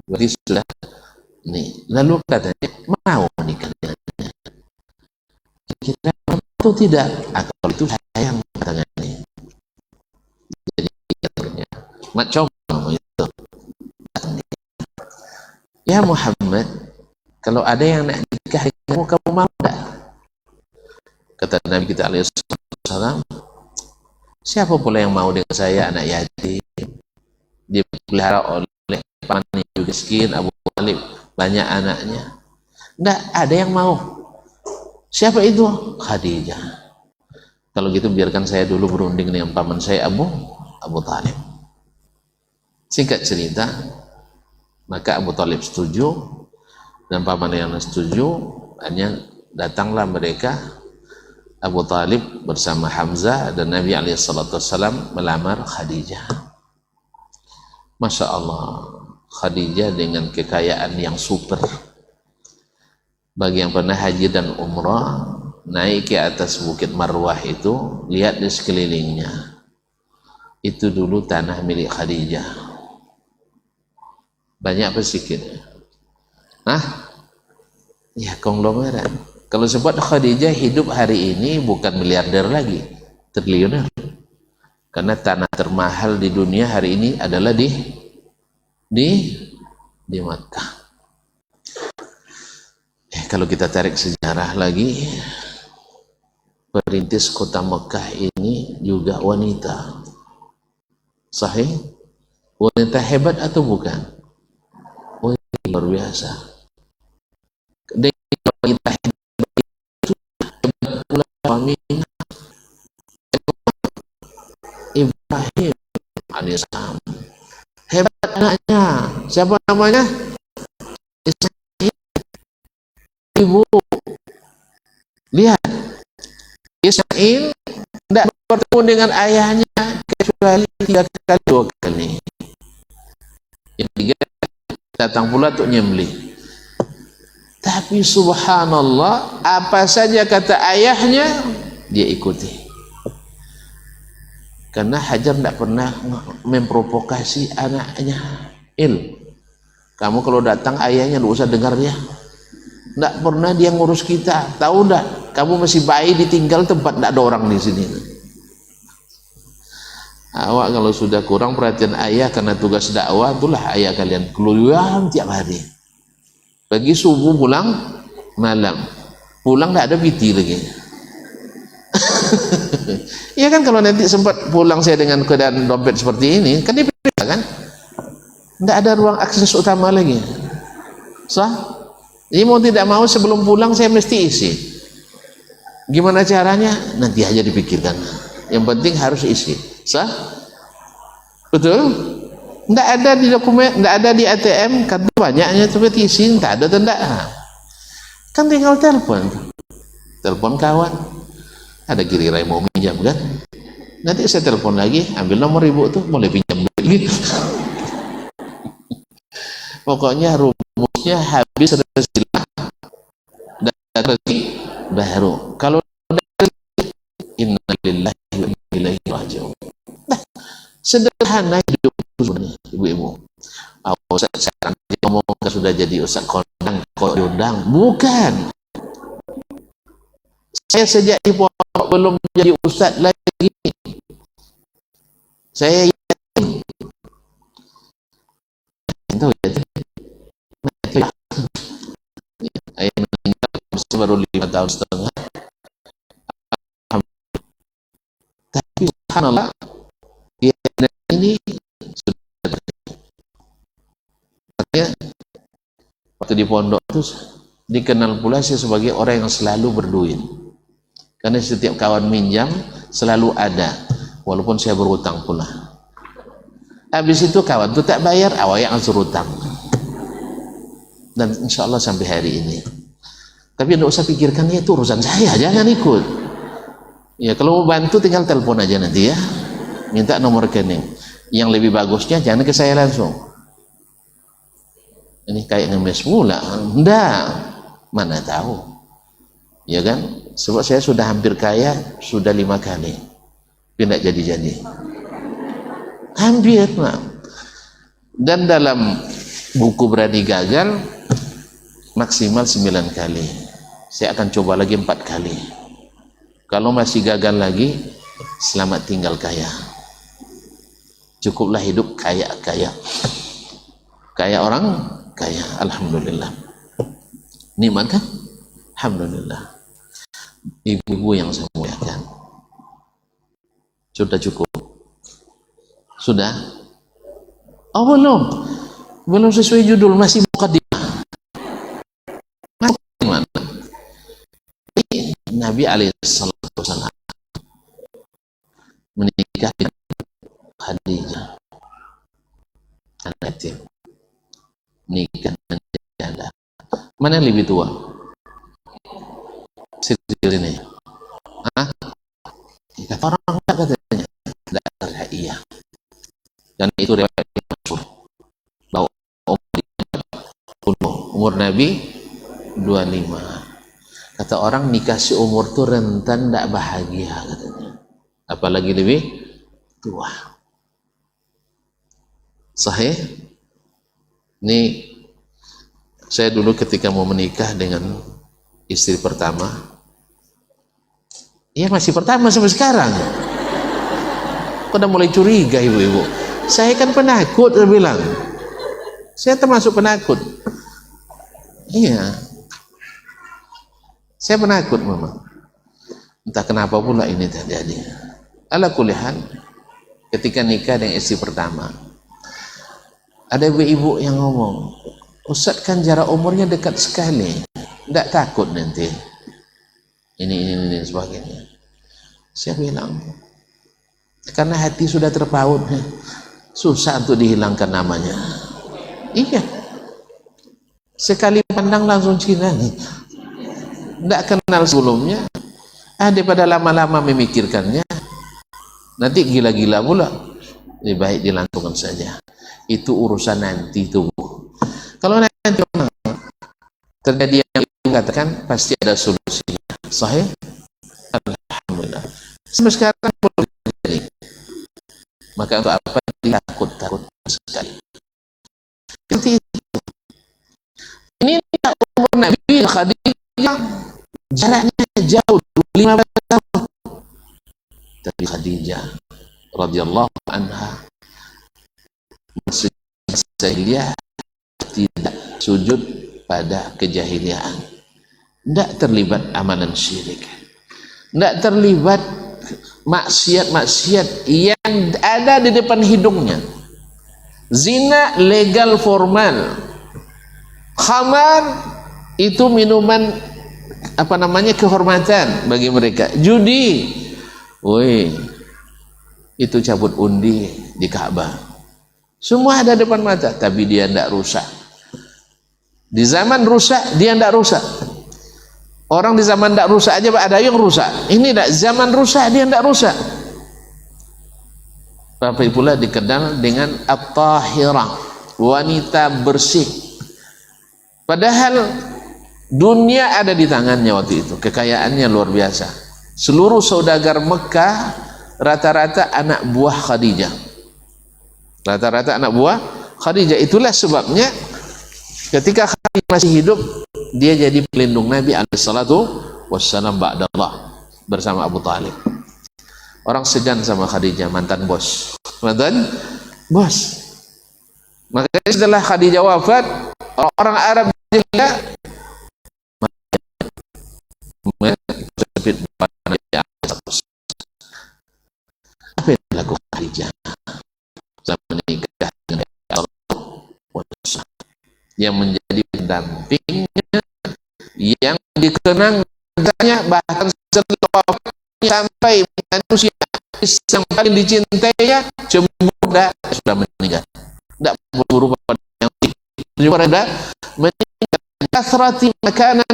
Berarti sudah nih. Lalu katanya mau nikah dengannya. Kira itu tidak, kalau itu sayang katanya. Jadi katanya macam itu. Ya Muhammad, kalau ada yang nak nikah kamu mau tak? Kata Nabi kita alaihissalam, siapa pula yang mau dengan saya anak yatim? Dia dipelihara oleh pamannya juga miskin, Abu Talib, banyak anaknya. Tidak ada yang mau. Siapa itu? Khadijah. Kalau gitu biarkan saya dulu berunding dengan paman saya Abu Talib. Singkat cerita, maka Abu Talib setuju dan paman yang setuju. Hanya datanglah mereka, Abu Talib bersama Hamzah dan Nabi SAW melamar Khadijah. Masya Allah, Khadijah dengan kekayaan yang super. Bagi yang pernah haji dan umrah, naik ke atas bukit Marwah itu, lihat di sekelilingnya, itu dulu tanah milik Khadijah. Banyak apa sedikit? Ya konglomerat. Kalau sebab Khadijah hidup hari ini bukan miliarder lagi, triliuner. Karena tanah termahal di dunia hari ini adalah di Makkah. Kalau kita tarik sejarah lagi, perintis kota Mekah ini juga wanita. Sahih? Wanita hebat atau bukan? Oh, luar biasa. Dan wanita hebat pula suaminya Ibrahim alaihissalam. Hebat anaknya. Siapa namanya? Ismail. Ibu. Lihat. Ismail tidak bertemu dengan ayahnya kecuali 3 kali 2 kali. Yang 3 datang pula untuk nyembelih. Tapi subhanallah, apa saja kata ayahnya dia ikuti. Karena Hajar tidak pernah memprovokasi anaknya. Kamu kalau datang ayahnya tidak usah dengar dia. Tidak pernah dia ngurus kita. Tahu tidak? Kamu masih bayi ditinggal tempat tidak ada orang di sini. Awak kalau sudah kurang perhatian ayah karena tugas dakwah, itulah ayah kalian keluar tiap hari. Pagi subuh pulang malam. Pulang tidak ada piti lagi. Iya kan, kalau nanti sempat pulang saya dengan keadaan dompet seperti ini, kan diperiksa kan? Tidak ada ruang akses utama lagi. Sah? Jadi mau tidak mau sebelum pulang saya mesti isi. Gimana caranya? Nanti aja dipikirkan. Yang penting harus isi. Sah? Betul? Tidak ada di dokumen, tidak ada di ATM, kartu banyaknya tapi isi, tidak ada tanda. Kan tinggal telepon. Telepon kawan. Ada kira-kira mau pinjam kan? Nanti saya telepon lagi, ambil nomor ibu tuh, boleh pinjam duit. Pokoknya rumusnya habis rezeki dan rezeki baru. Kalau innalillahi wa inna ilaihi raji'un. Nah, sederhana hidup ibu-ibu. Ustaz sekarang ngomong sudah jadi ustaz kondang, kodang, bukan. Saya sejak di pondok belum jadi ustaz lagi. Saya tahu ya. Ayah meninggal baru 5 tahun setengah. Tapi subhanallah, dia ini sudah artinya waktu di pondok itu dikenal pula saya sebagai orang yang selalu berduit. Karena setiap kawan minjam selalu ada, walaupun saya berhutang pula. Habis itu kawan itu tak bayar, awak yang suruh hutang. Dan insya Allah sampai hari ini. Tapi tidak usah pikirkan ya itu urusan saya, jangan ikut. Ya kalau mau bantu tinggal telepon aja nanti ya, minta nomor rekening. Yang lebih bagusnya jangan ke saya langsung. Ini kayak ngemes pula, enggak, mana tahu. Ya kan? Sebab saya sudah hampir kaya sudah 5 kali, tidak jadi-jadi. Hampir, nah. Dan dalam buku Berani Gagal maksimal 9 kali. Saya akan coba lagi 4 kali. Kalau masih gagal lagi, selamat tinggal kaya. Cukuplah hidup kaya-kaya. Kaya orang kaya, alhamdulillah. Nikmat kan? Alhamdulillah. Ibu-ibu yang saya muliakan, sudah cukup? Sudah? Oh belum sesuai judul, masih mukadimah. Mana? Nabi alaihissalam menikah dengan Khadijah, anak yatim, nikah dengan janda. Mana yang lebih tua? Sisi ini. Hah? Kata orang enggak, katanya. Tidak ada, iya. Dan itu riwayat masyhur. Bahwa umur Nabi 25. Kata orang nikah seumur itu rentan tidak bahagia katanya. Apalagi lebih tua. Sahih? Ini saya dulu ketika mau menikah dengan istri pertama, Ya masih pertama sampai sekarang. Kok udah mulai curiga ibu-ibu? Saya kan penakut, dia bilang. Saya termasuk penakut. Iya. Saya penakut memang. Entah kenapa pula ini terjadi. Ala kulli hal, ketika nikah dengan istri pertama, ada ibu-ibu yang ngomong, Ustaz kan jarak umurnya dekat sekali, tidak takut nanti ini sebagainya. Saya bilang, karena hati sudah terpaut, susah untuk dihilangkan namanya. Iya, sekali pandang langsung Cina nih, tidak kenal sebelumnya. Daripada lama-lama memikirkannya, nanti gila-gila pula. Lebih baik dilangsungkan saja. Itu urusan nanti tubuh. Kalau nanti terjadi yang ibu katakan, pasti ada solusinya. Sahih? Alhamdulillah. Sampai sekarang belum terjadi. Maka untuk apa takut sekali? Seperti itu. Ini umur Nabi Khadijah jaraknya jauh 15 tahun. Tapi Khadijah radhiyallahu anha masih jahiliyah, tidak sujud pada kejahiliaan, tidak terlibat amalan syirik, tidak terlibat maksiat-maksiat yang ada di depan hidungnya. Zina legal formal, khamar itu minuman apa namanya kehormatan bagi mereka. Judi, woi, itu cabut undi di Ka'bah. Semua ada depan mata, tapi dia tidak rusak. Di zaman rusak, dia tidak rusak. Orang di zaman tidak rusak aja ada yang rusak. Ini tidak zaman rusak, dia tidak rusak. Tapi pula dikenal dengan at-tahirah, wanita bersih. Padahal dunia ada di tangannya waktu itu, kekayaannya luar biasa. Seluruh saudagar Mekah rata-rata anak buah Khadijah. Rata-rata anak buah Khadijah. Itulah sebabnya ketika Khadijah masih hidup, dia jadi pelindung Nabi alaihissalatu wassalam ba'dallah bersama Abu Talib. Orang segan sama Khadijah, mantan bos. Mantan bos. Makanya setelah Khadijah wafat, orang Arab juga apa yang dilakukan Khadijah sama menikah dengan Rasulullah yang menjadi pendampingnya, yang dikenangnya bahkan setelah sampai manusia yang paling dicintainya sudah meninggal, tidak berubah pada yang sudah meninggal. Kasrati makanan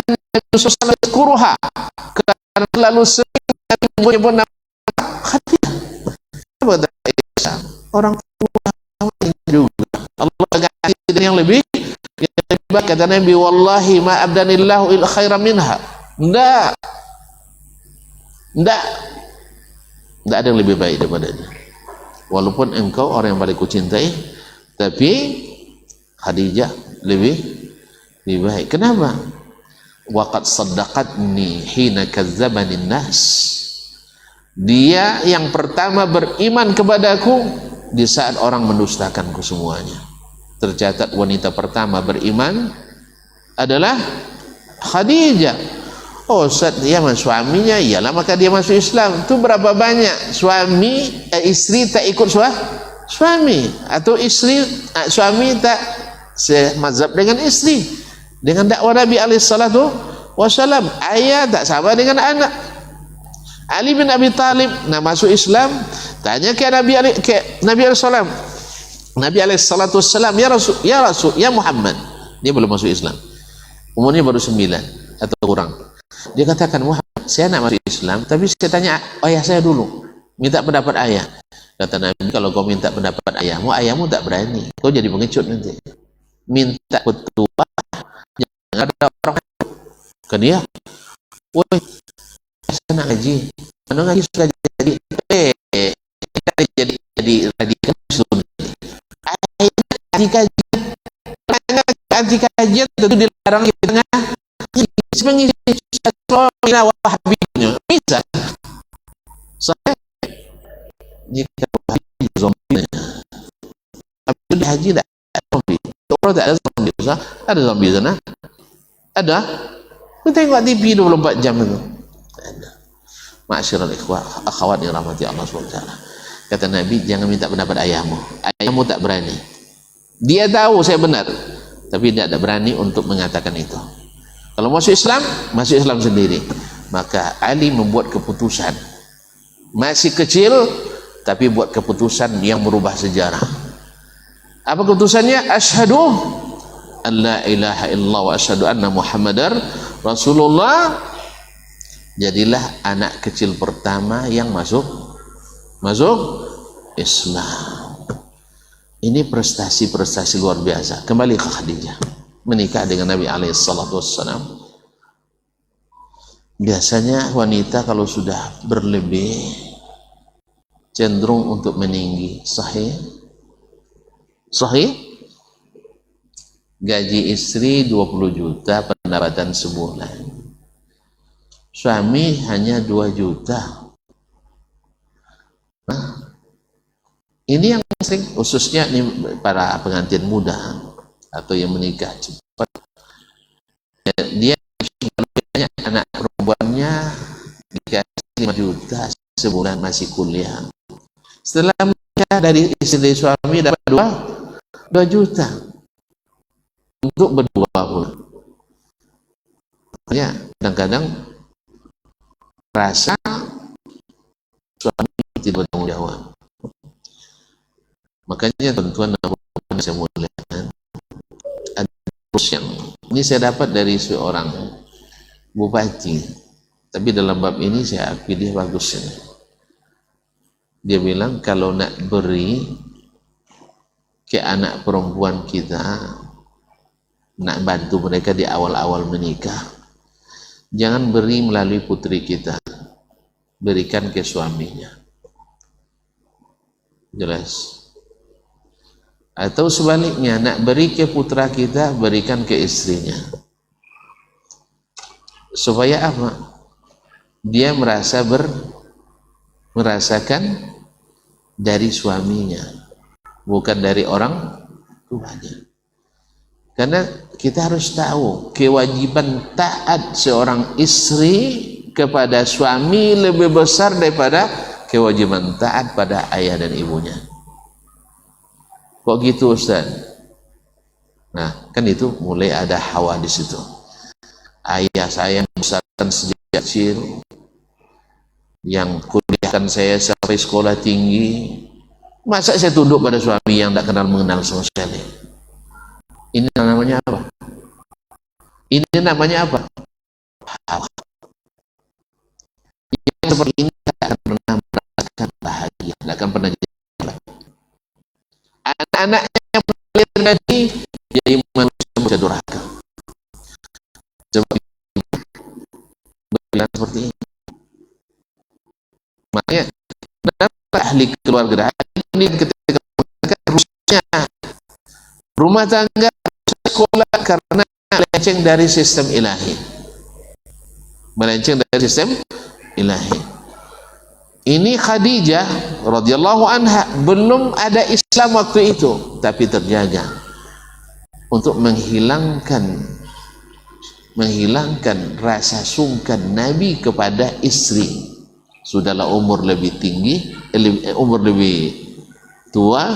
Rasulullah kuruha, karena lalu sering menyebut nama Khadijah. Orang tua juga Allah kasih yang lebih baik. Kata Nabi, wallahi ma abdanillahu il khairan minha. Tidak ada yang lebih baik daripada dia. Walaupun engkau orang yang paling kucintai, tapi Khadijah lebih baik. Kenapa? Waqad saddaqatni hina kazzabani nas. Dia yang pertama beriman kepadaku di saat orang mendustakanku semuanya. Tercatat wanita pertama beriman adalah Khadijah. Oh Ustaz, dia suaminya, iyalah maka dia masuk Islam. Itu berapa banyak istri tak ikut suami, atau suami tak semazhab dengan istri, dengan dakwah Nabi alaihissalatu wassalam. Ayah tak sama dengan anak. Ali bin Abi Talib masuk Islam, tanya ke Nabi alaihissalam, Nabi alaihissalatu wassalam, ya Rasul, ya Muhammad. Dia belum masuk Islam, umurnya baru 9 atau kurang. Dia katakan, Muhammad, saya nak masuk Islam, tapi saya tanya ayah saya dulu, minta pendapat ayah. Kata Nabi, kalau kau minta pendapat ayahmu tak berani, kau jadi pengecut nanti. Minta petua, jangan ada orang ke dia. Woi, saya nak ngaji, mana ngaji sudah jadi radikal sudah. Anti kajian tentu dilarang di tengah mengisi wahabinya bisa. Saya jika haji zombie, tapi haji tidak ada zombie. Orang tak ada zombie, ada zombie sana? Ada? Kita tengok TV 24 jam itu. Ada. Ma'asyiral ikhwah, akhwat yang rahmati Allah SWT. Kata Nabi, jangan minta pendapat ayahmu. Ayahmu tak berani. Dia tahu saya benar, tapi tidak ada berani untuk mengatakan itu. Kalau masuk Islam sendiri. Maka Ali membuat keputusan. Masih kecil, tapi buat keputusan yang merubah sejarah. Apa keputusannya? Asyhadu an la ilaha illallah wa asyhadu anna Muhammadar Rasulullah. Jadilah anak kecil pertama yang masuk Islam. Ini prestasi-prestasi luar biasa. Kembali ke Khadijah, menikah dengan Nabi SAW. Biasanya wanita kalau sudah berlebih cenderung untuk meninggi. Sahih? Gaji istri 20 juta pendapatan sebulan, suami hanya 2 juta. Nah, ini yang sering, khususnya nih para pengantin muda atau yang menikah cepat, dia banyak anak perempuannya dikasih 5 juta sebulan masih kuliah. Setelah menikah dari istri suami dapat 2 juta untuk berdua pun. Ya, kadang-kadang rasa suami tidak bertanggung jawab. Makanya tentuan yang saya muliakan, ada yang ini saya dapat dari seorang bupati, tapi dalam bab ini saya akui dia bagus. Dia bilang kalau nak beri ke anak perempuan kita, nak bantu mereka di awal-awal menikah, jangan beri melalui putri kita, berikan ke suaminya. Jelas? Atau sebaliknya, nak beri ke putra kita, berikan ke istrinya. Supaya apa? Dia merasakan dari suaminya, bukan dari orang tuanya. Karena kita harus tahu kewajiban taat seorang istri kepada suami lebih besar daripada kewajiban taat pada ayah dan ibunya. Kok gitu Ustaz? Nah, kan itu mulai ada hawa di situ. Ayah saya yang membesarkan sejak kecil, yang kuliahkan saya sampai sekolah tinggi, masa saya tunduk pada suami yang tidak mengenal sama sekali? Ini namanya apa? Ini namanya apa? Hawa. Yang seperti ini tidak akan pernah merasakan bahagia, tidak akan pernah jadi. Anak-anaknya yang melahirkan tadi jadi manusia durhaka. Coba berbilang seperti ini. Makanya ahli keluarga ini ketika rusaknya rumah tangga, sekolah karena melenceng dari sistem ilahi. Melenceng dari sistem ilahi. Ini Khadijah radhiyallahu anha belum ada Islam waktu itu, tapi terjaga untuk menghilangkan rasa sungkan Nabi kepada istri. Sudahlah umur lebih tinggi, umur lebih tua,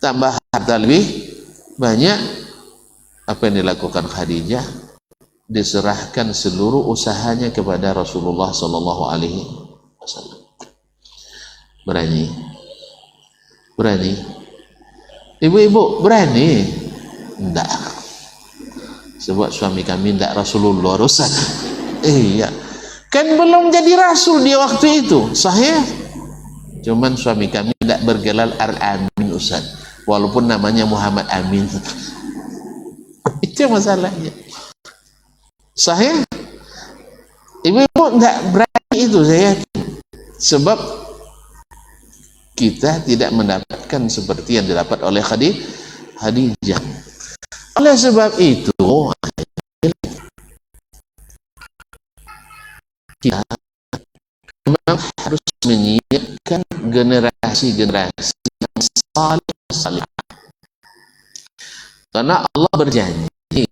tambah harta lebih banyak. Apa yang dilakukan Khadijah? Diserahkan seluruh usahanya kepada Rasulullah Sallallahu Alaihi Wasallam. Berani? Ibu-ibu berani? Enggak. Sebab suami kami enggak Rasulullah Rasul. Iya. Kan belum jadi rasul dia waktu itu. Sahih. Cuman suami kami enggak bergelar Al-Amin Ustaz. Walaupun namanya Muhammad Amin. Itu masalahnya. Sahih. Ibu-ibu enggak berani itu, saya yakin. Sebab kita tidak mendapatkan seperti yang didapat oleh Khadijah. Oleh sebab itu kita memang harus menyiapkan generasi-generasi yang saleh. Karena Allah berjanji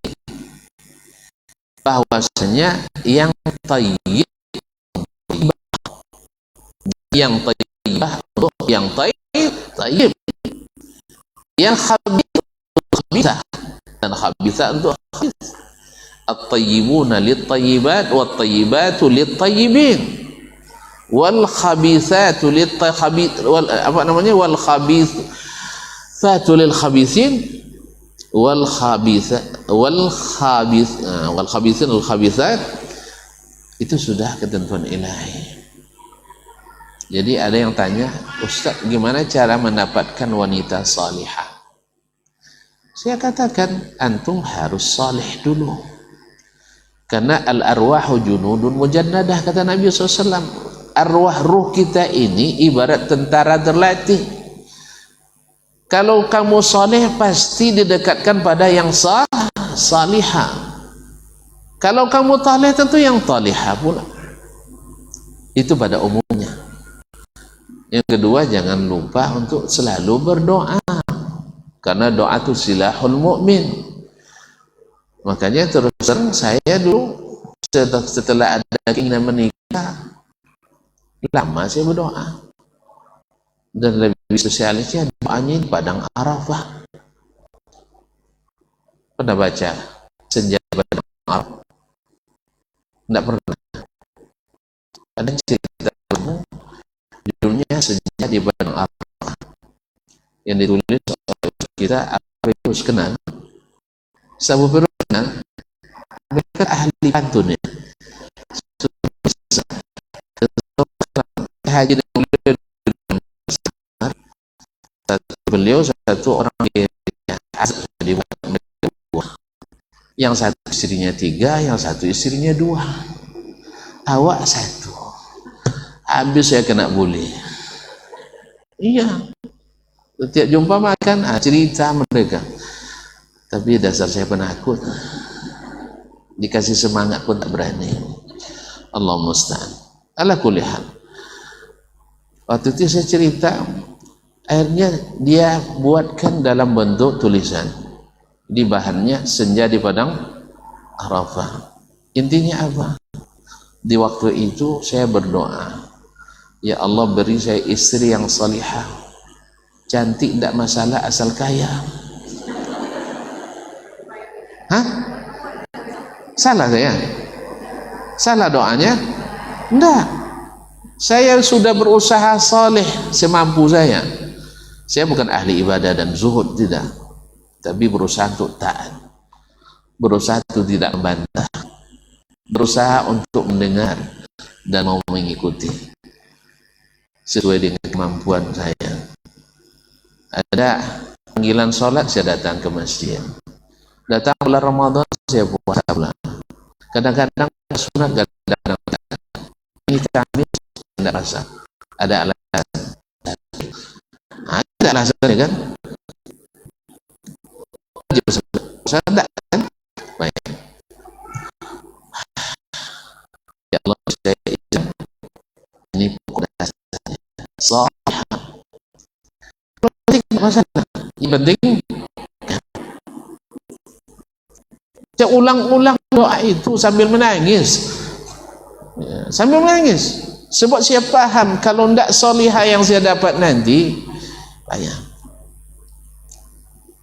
bahwasanya yang tayyib, yang tayyibah untuk yang tayyib, yang khabithah dan khabithah untuk khabith. At-tayyibuna lit-tayyibat wat-tayyibatu lit-tayyibin wal khabithatu lit-khabith wal wal khabithatu lil khabithin wal khabithin wal khabithat. Itu sudah ketentuan ilahi. Jadi ada yang tanya, Ustaz, gimana cara mendapatkan wanita salihah? Saya katakan, antum harus salih dulu. Karena al-arwahu junudun mujannadah, kata Nabi SAW. Arwah ruh kita ini ibarat tentara terlatih. Kalau kamu saleh pasti didekatkan pada yang salihah. Kalau kamu taleh tentu yang talihah pula. Itu pada umumnya. Yang kedua, jangan lupa untuk selalu berdoa. Karena doa itu silahul mu'min. Makanya terus terang saya dulu setelah ada keinginan menikah, lama saya berdoa. Dan lebih spesialisnya doanya di padang Arafah. Pernah baca senja di padang Arafah? Tidak pernah. Ada cerita judulnya senja di padang Arafah yang ditulis oleh kita Aperius kenal. Sabu Peru kenal. Mereka ahli pantun ya. Haji beliau satu orang yang satu istrinya 3, yang satu istrinya 2, awak 1. Habis saya kena bully. Iya, setiap jumpa makan cerita mereka, tapi dasar saya penakut, dikasih semangat pun tak berani. Allah musta'an. Ala kulli hal, waktu itu saya cerita, akhirnya dia buatkan dalam bentuk tulisan. Di bahannya senja di padang Arafah. Intinya apa? Di waktu itu saya berdoa, ya Allah beri saya istri yang salihah, cantik tidak masalah asal kaya. Hah? Salah saya? Salah doanya? Enggak. Saya sudah berusaha saleh semampu saya. Saya bukan ahli ibadah dan zuhud, tidak, tapi berusaha untuk taat, berusaha untuk tidak membantah, berusaha untuk mendengar dan mau mengikuti sesuai dengan kemampuan saya. Ada panggilan sholat, saya datang ke masjid. Datang bulan Ramadan, saya puasa bulan. Kadang-kadang sunat, kadang-kadang ini kami tidak rasa. Ada alasan. Ada alasan kan? Saya tidak kan? Baik. Ya Allah, saya izin. Ini pokok dasarnya. Salihah. Penting masalah. Yang penting saya ulang-ulang doa itu sambil menangis. Ya, sambil menangis. Sebab saya paham kalau tidak salihah yang saya dapat nanti, payah.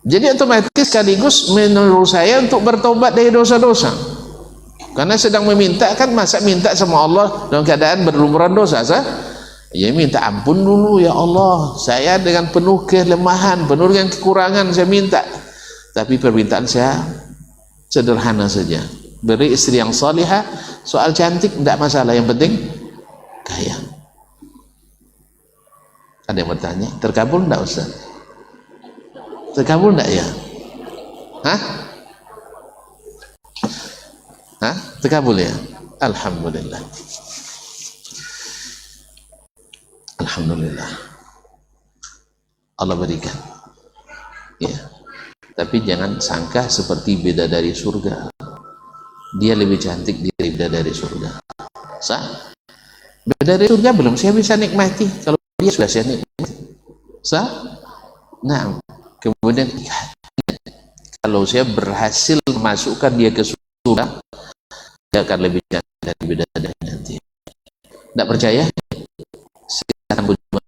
Jadi otomatis sekaligus menurut saya untuk bertobat dari dosa-dosa. Karena sedang meminta kan, masa minta sama Allah dalam keadaan berlumuran dosa sah? Ya minta ampun dulu, ya Allah, saya dengan penuh kelemahan, penuh dengan kekurangan saya minta. Tapi permintaan saya sederhana saja. Beri istri yang salihah, soal cantik tidak masalah, yang penting kaya. Ada yang bertanya, terkabul tidak Ustaz? Terkabul enggak ya? Hah? Hah? Terkabul ya? Alhamdulillah. Alhamdulillah. Allah berikan. Ya. Tapi jangan sangka seperti bidadari surga. Dia lebih cantik dari bidadari surga. Sah? Beda dari surga belum saya bisa nikmati, kalau dia sudah saya nikmati. Nah, kemudian kalau saya berhasil memasukkan dia ke surga, dia akan lebih cantik dari bidadari nanti. Tidak percaya? Silakan berjumpa.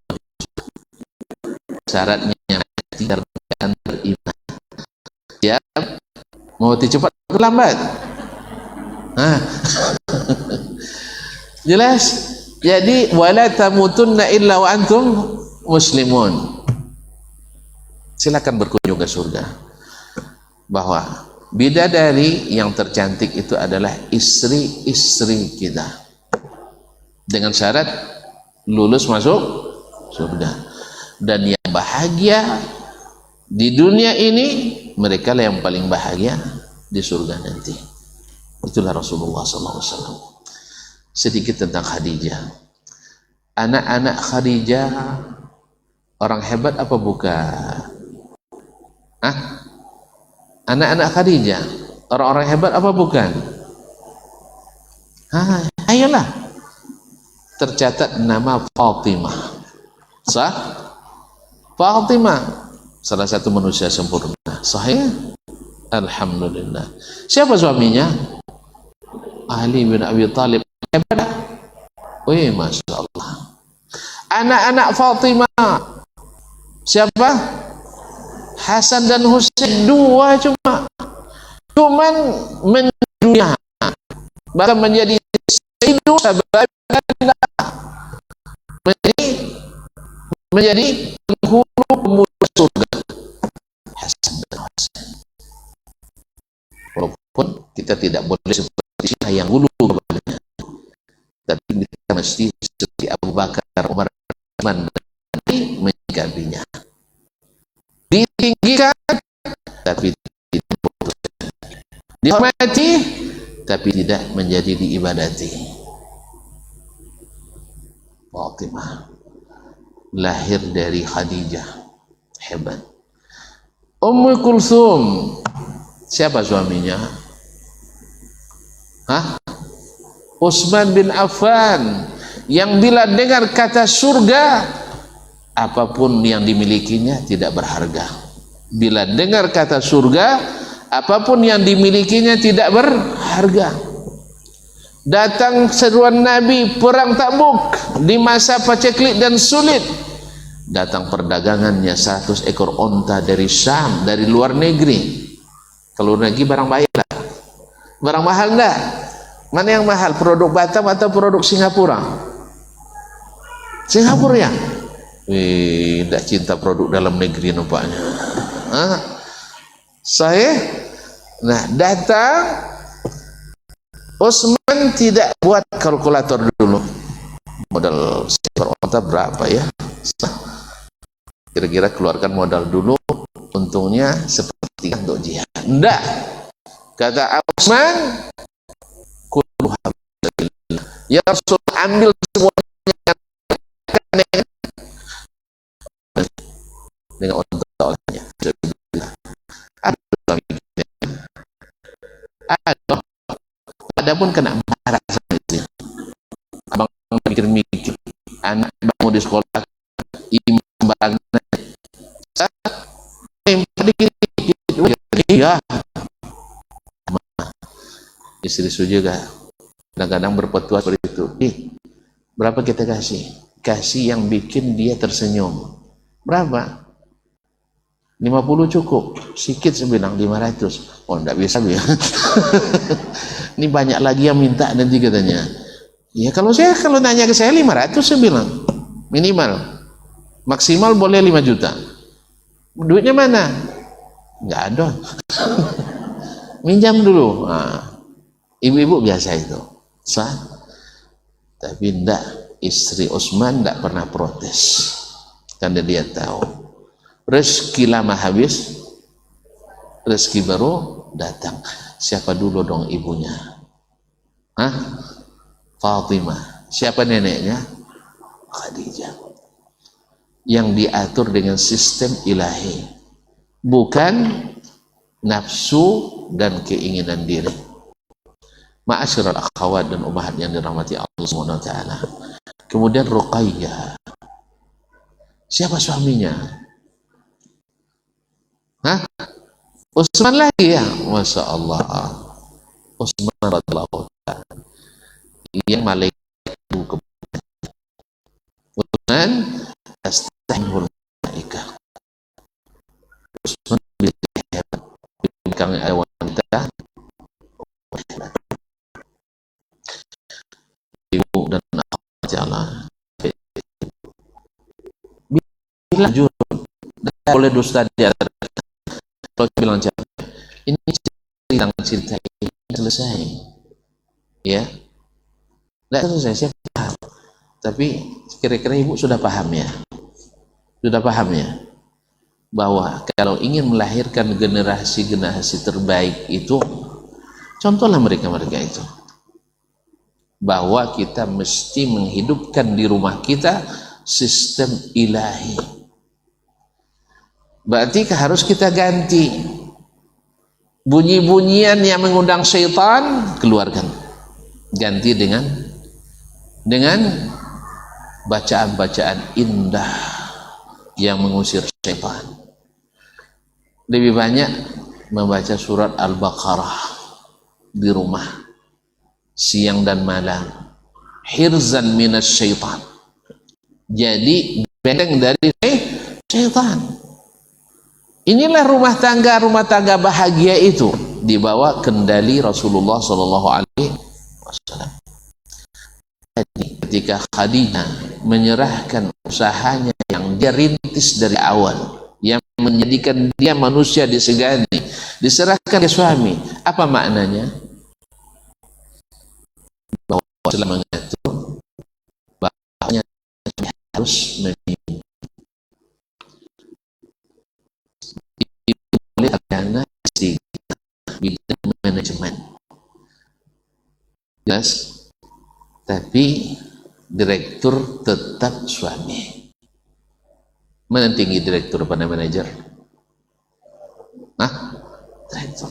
Syaratnya mati dan beriman. Ya, mau cepat atau lambat? Jelas? Jadi wala tamutunna illa wa antum muslimun. Silakan berkunjung ke surga. Bahwa bidadari yang tercantik itu adalah istri-istri kita. Dengan syarat lulus masuk surga. Dan yang bahagia di dunia ini, mereka lah yang paling bahagia di surga nanti. Itulah Rasulullah SAW. Sedikit tentang Khadijah. Anak-anak Khadijah orang hebat apa bukan? Anak-anak Khadijah orang-orang hebat apa bukan? Ayolah. Tercatat nama Fatimah. Sah? Fatimah salah satu manusia sempurna. Sahih? Alhamdulillah. Siapa suaminya? Ali bin Abi Thalib. Hebat. Wih, Masya Allah. Anak-anak Fatimah siapa? Hasan dan Husain, dua cuman mendunia, bahkan menjadi sayyidu sahabatillah, menjadi penghulu pemuda surga. Hasan dan Husain. Walaupun kita tidak boleh seperti yang hulu kepadanya, tapi kita mesti seperti Abu Bakar, Umar, Utsman menyikapinya. Ditinggikan tapi tidak dihormati tapi tidak menjadi diibadati. Fatimah lahir dari Khadijah, hebat. Ummu Kulsum siapa suaminya? Utsman bin Affan, yang bila dengar kata surga, apapun yang dimilikinya tidak berharga. Bila dengar kata surga, apapun yang dimilikinya tidak berharga. Datang seruan Nabi perang Tabuk di masa paceklik dan sulit. Datang perdagangannya 100 ekor onta dari Syam, dari luar negeri. Kalau negeri barang baik lah. Barang mahal enggak? Mana yang mahal? Produk Batam atau produk Singapura? Singapura ya? Tidak cinta produk dalam negeri nampaknya. Saya datang Utsman tidak buat kalkulator dulu. Modal seekor onta berapa ya? Kira-kira keluarkan modal dulu, untungnya seperti untuk jihad. Tidak. Kata Utsman, kullu hamdulillah. Ya Rasul, ambil semuanya dengan onta-ontanya. Adapun kena marah sama itu. Abang mikir-mikir, anak bangun di sekolah, imam barangnya, iya. Istri juga kadang-kadang berpetua seperti itu. Berapa kita kasih? Kasih yang bikin dia tersenyum. Berapa? 50 cukup. Sikit saya bilang 500. Oh, enggak bisa ya. Ini banyak lagi yang minta nanti katanya. Ya kalau nanya ke saya 500 saya bilang. Minimal. Maksimal boleh 5 juta. Duitnya mana? Enggak ada. Minjam dulu. Ibu-ibu biasa itu. Sah. Tapi enggak, istri Utsman enggak pernah protes. Karena dia tahu rezeki lama habis, rezeki baru datang. Siapa dulu dong ibunya? Fatimah. Siapa neneknya? Khadijah. Yang diatur dengan sistem ilahi, bukan nafsu dan keinginan diri. Ma'asyiral akhwat dan ummahat yang dirahmati Allah Subhanahu wa taala. Kemudian Ruqayyah. Siapa suaminya? Hah? Utsman lagi ya? Masya Allah. Utsman radhiyallahu ta'ala. Yang malaikat kemudian astahimul malaikah. Utsman kami ada wanita ibu dan anak jalan bilang jujur boleh dusta di antara kalau bilang siapa ini cerita ini selesai ya tidak selesai saya paham tapi kira-kira ibu sudah paham ya bahwa kalau ingin melahirkan generasi-generasi terbaik itu contohlah mereka itu bahwa kita mesti menghidupkan di rumah kita sistem ilahi. Berarti harus kita ganti bunyi-bunyian yang mengundang syaitan, keluarkan, ganti dengan bacaan-bacaan indah yang mengusir syaitan. Lebih banyak membaca surat Al-Baqarah di rumah siang dan malam, hirzan minas syaitan, jadi benteng dari syaitan. Inilah rumah tangga bahagia itu di bawah kendali Rasulullah Sallallahu Alaihi Wasallam. Jadi ketika Khadijah menyerahkan usahanya yang dia rintis dari awal, yang menjadikan dia manusia disegani, diserahkan ke suami, apa maknanya? Bahwa Islam mengatur bahwa harus memimpin oleh karena bidang manajemen jelas, tapi direktur tetap suami. Mana tinggi direktur pada manajer? Direktur.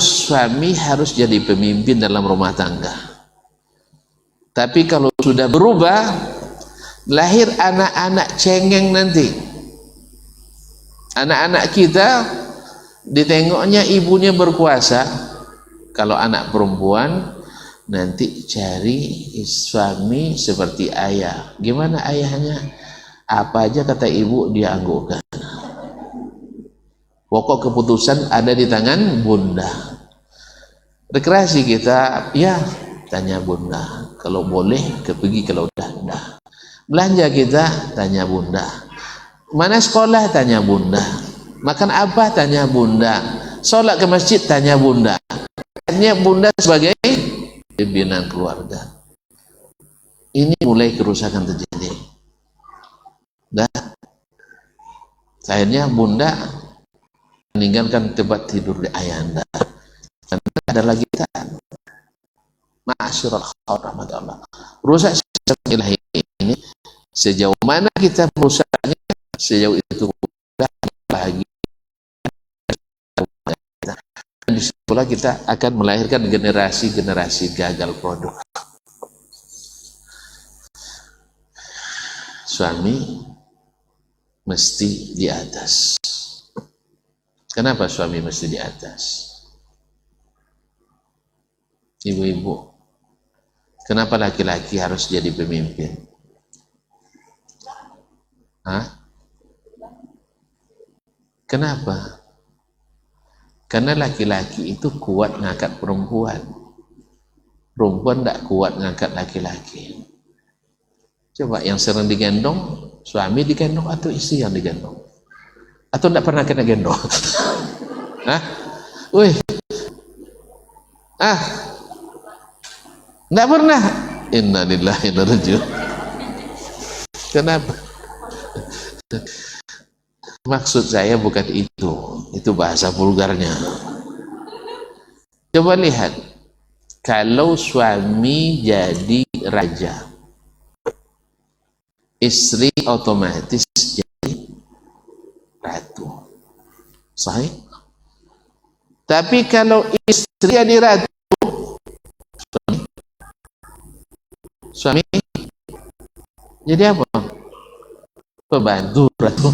Suami harus jadi pemimpin dalam rumah tangga. Tapi kalau sudah berubah, lahir anak-anak cengeng nanti. Anak-anak kita ditengoknya ibunya berkuasa. Kalau anak perempuan nanti cari suami seperti ayah. Gimana ayahnya? Apa aja kata ibu dia anggukkan. Pokok keputusan ada di tangan bunda. Rekreasi kita, ya tanya bunda. Kalau boleh pergi, kalau udah. Belanja kita tanya bunda. Mana sekolah tanya bunda. Makan apa tanya bunda. Sholat ke masjid tanya bunda. Hanya bunda sebagai pimpinan keluarga. Ini mulai kerusakan terjadi. Akhirnya bunda meninggalkan tempat tidur di ayahanda. Karena adalah kita ma'asyiral rahmatullah. Rusak sistem ilahi ini sejauh mana kita merusaknya, sejauh itu bahagia. Dan disitulah kita akan melahirkan generasi-generasi gagal produk. Suami mesti di atas. Kenapa suami mesti di atas? Ibu-ibu, kenapa laki-laki harus jadi pemimpin? Kenapa? Karena laki-laki itu kuat ngangkat perempuan. Perempuan tidak kuat ngangkat laki-laki. Coba yang sering digendong, suami digendong atau istri yang digendong? Atau tidak pernah kena gendong? Tidak pernah. Innalillahi wa inna ilaihi raji'un. Kenapa? Maksud saya bukan itu bahasa vulgarnya. Coba lihat, kalau suami jadi raja, istri otomatis jadi ratu. Sahih? Tapi kalau istri jadi ratu, Suami jadi apa? Pembantu ratu.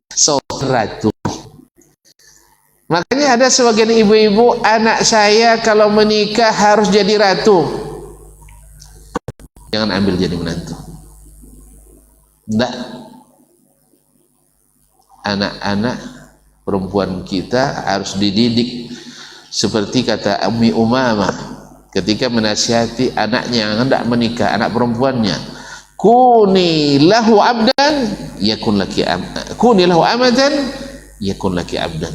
Seorang ratu. Makanya ada sebagian ibu-ibu, anak saya kalau menikah harus jadi ratu. Jangan ambil jadi menantu. Enggak. Anak-anak perempuan kita harus dididik seperti kata Ummi Umamah ketika menasihati anaknya yang hendak menikah, anak perempuannya, kuni lahu abdan yakun laki kuni lahu amadan yakun laki abdan.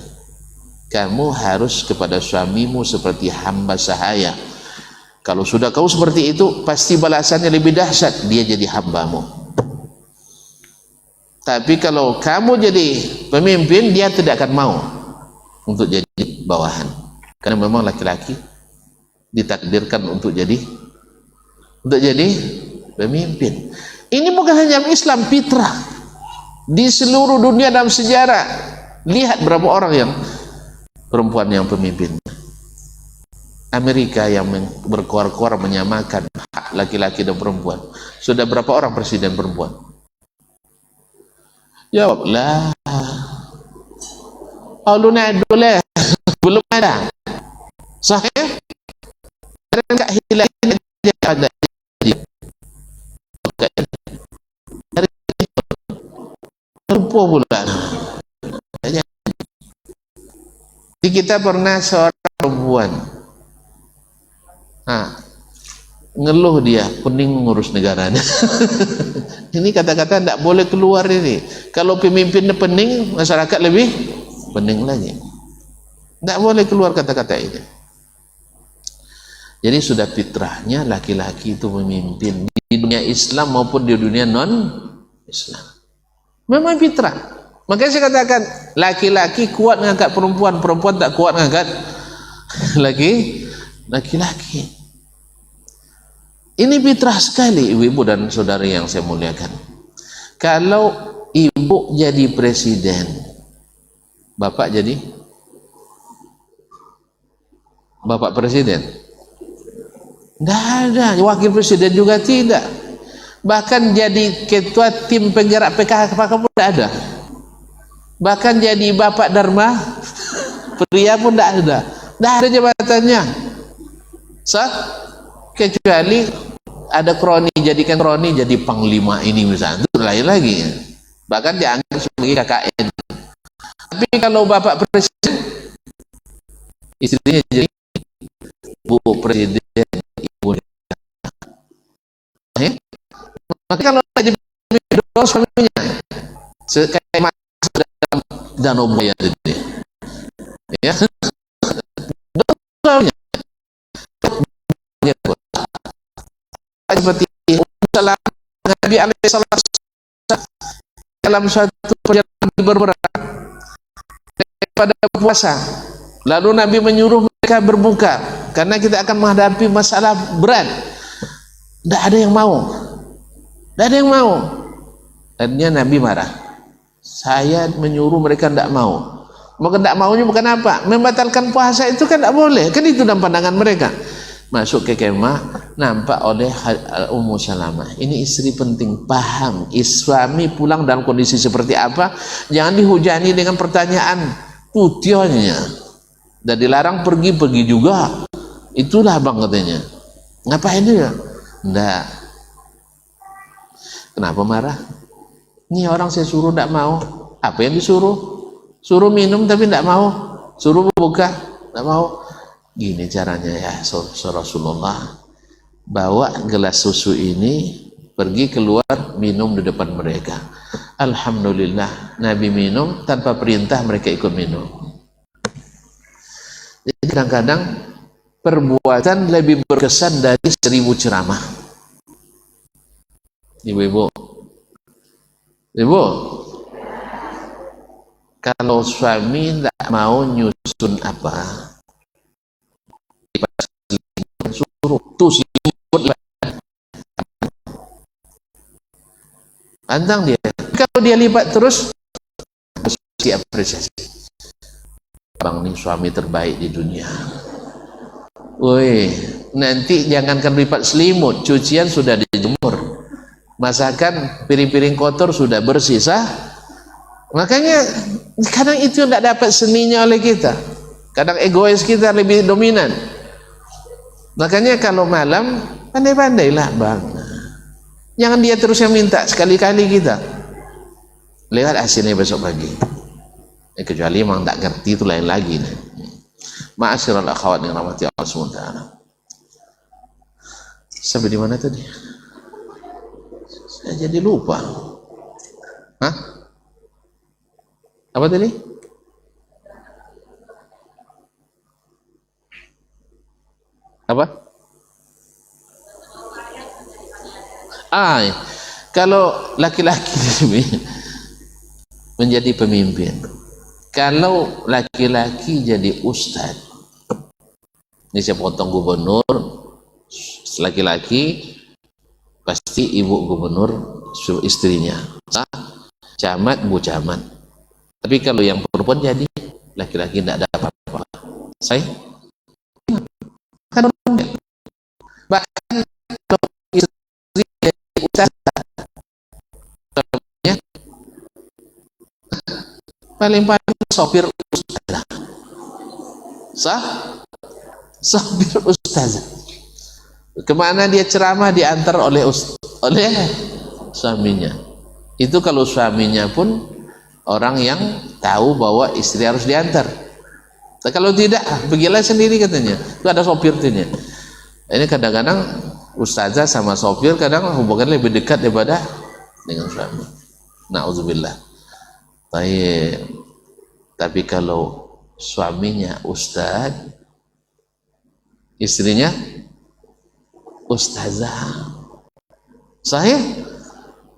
Kamu harus kepada suamimu seperti hamba sahaya. Kalau sudah kau seperti itu, pasti balasannya lebih dahsyat, dia jadi hambamu. Tapi kalau kamu jadi pemimpin, dia tidak akan mau untuk jadi bawahan. Karena memang laki-laki ditakdirkan untuk jadi pemimpin. Ini bukan hanya Islam, fitrah. Di seluruh dunia dalam sejarah, lihat berapa orang yang perempuan yang pemimpin. Amerika yang berkuar-kuar menyamakan hak laki-laki dan perempuan. Sudah berapa orang presiden perempuan? Jawablah. Auluna dulu belum ada. Sahih? Enggak hilang dia ada. Lupa pula. Jadi kita pernah seorang perempuan. Ngeluh dia, pening ngurus negaranya. Ini kata-kata tidak boleh keluar ini. Kalau pemimpinnya pening, masyarakat lebih pening lagi. Tidak boleh keluar kata-kata ini. Jadi sudah fitrahnya laki-laki itu memimpin di dunia Islam maupun di dunia non-Islam. Memang fitrah. Makanya saya katakan, laki-laki kuat mengangkat perempuan, perempuan tak kuat mengangkat laki-laki. Ini fitrah sekali, ibu-ibu dan saudari yang saya muliakan. Kalau ibu jadi presiden, bapak jadi bapak presiden? Tidak ada, wakil presiden juga tidak. Bahkan jadi ketua tim penggerak PKK pun tidak ada. Bahkan jadi bapak Dharma pria pun tidak ada. Tidak ada jabatannya. Kecuali ada kroni, jadikan kroni jadi panglima ini misalnya, itu lain lagi. Bahkan dianggap sebagai KKN. Tapi kalau bapak presiden, istrinya jadi bu presiden, ibu. Maka kalau jadi suaminya, kayak masuk dalam danau buaya tadi, ya, suaminya. Seperti Nabi alaihissalam dalam suatu perjalanan berperang pada puasa, lalu Nabi menyuruh mereka berbuka karena kita akan menghadapi masalah berat. Tidak ada yang mau, tidak ada yang mau. Akhirnya Nabi marah. Saya menyuruh mereka tidak mau. Maka tidak maunya bukan apa? Membatalkan puasa itu kan tidak boleh. Kan itu dalam pandangan mereka. Masuk ke kemah, nampak oleh Ummu Salamah. Ini istri penting, paham suami pulang dalam kondisi seperti apa. Jangan dihujani dengan pertanyaan putihnya. Dan dilarang pergi juga. Itulah bang katanya. Ngapain dia? Enggak. Kenapa marah? Ini orang saya suruh tidak mau. Apa yang disuruh? Suruh minum tapi tidak mau. Suruh buka tidak mau. Gini caranya ya Rasulullah, bawa gelas susu ini pergi keluar minum di depan mereka. Alhamdulillah Nabi minum tanpa perintah, mereka ikut minum. Jadi kadang-kadang perbuatan lebih berkesan dari 1000 ceramah. Ibu-ibu, kalau suami tidak mau nyusun apa, suruh tuh pantang dia. Kalau dia lipat terus, mesti apresiasi. Bang ini suami terbaik di dunia. Woi, nanti jangankan lipat selimut, cucian sudah dijemur, masakan piring-piring kotor sudah bersih, sah. Makanya kadang itu yang tidak dapat seninya oleh kita, kadang egois kita lebih dominan. Makanya kalau malam pandai-pandailah bang, jangan dia terus yang minta, sekali-kali kita lewat hasilnya besok pagi. Kecuali memang tak ngerti itu lain lagi nih. Ma'asyiral akhwat yang rahmati Allah SWT. Sampai di mana tadi? Saya jadi lupa. Hah? Apa tadi? Apa? Kalau laki-laki menjadi pemimpin, kalau laki-laki jadi ustadz, ini saya potong gubernur, laki-laki pasti ibu gubernur istrinya, camat bu camat. Tapi kalau yang perempuan jadi laki-laki tidak ada apa-apa. Saya kan bahkan kalau istri jadi ustadz, paling-paling sopir ustazah, sah? Sopir ustazah. Kemana dia ceramah diantar oleh suaminya. Itu kalau suaminya pun orang yang tahu bahwa istri harus diantar. Nah, kalau tidak, pergilah sendiri katanya. Itu ada sopirnya. Ini kadang-kadang ustazah sama sopir kadang hubungan lebih dekat daripada dengan suami. Na'udzubillah. Tapi kalau suaminya ustadz, istrinya ustazah, sahih.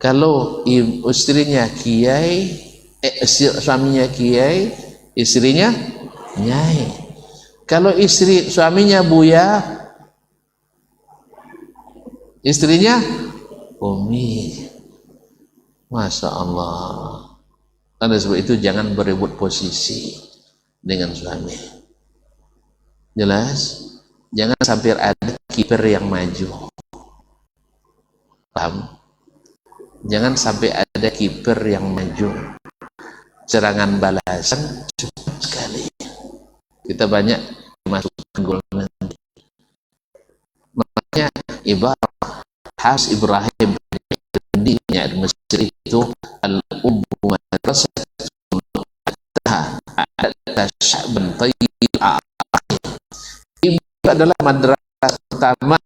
Kalau istrinya kiai, suaminya kiai, istrinya nyai. Kalau suaminya buya, istrinya umi. Masya Allah. Oleh sebab itu jangan berebut posisi dengan suami. Jelas? Jangan sampai ada kiper yang maju. Paham? Jangan sampai ada kiper yang maju. Serangan balasan cepat sekali. Kita banyak masukkan gol nanti. Makanya ibarat khas Ibrahim di Mesir itu al-ummu madrasatun ada sya'ban tayyib. Ibu adalah madrasah pertama.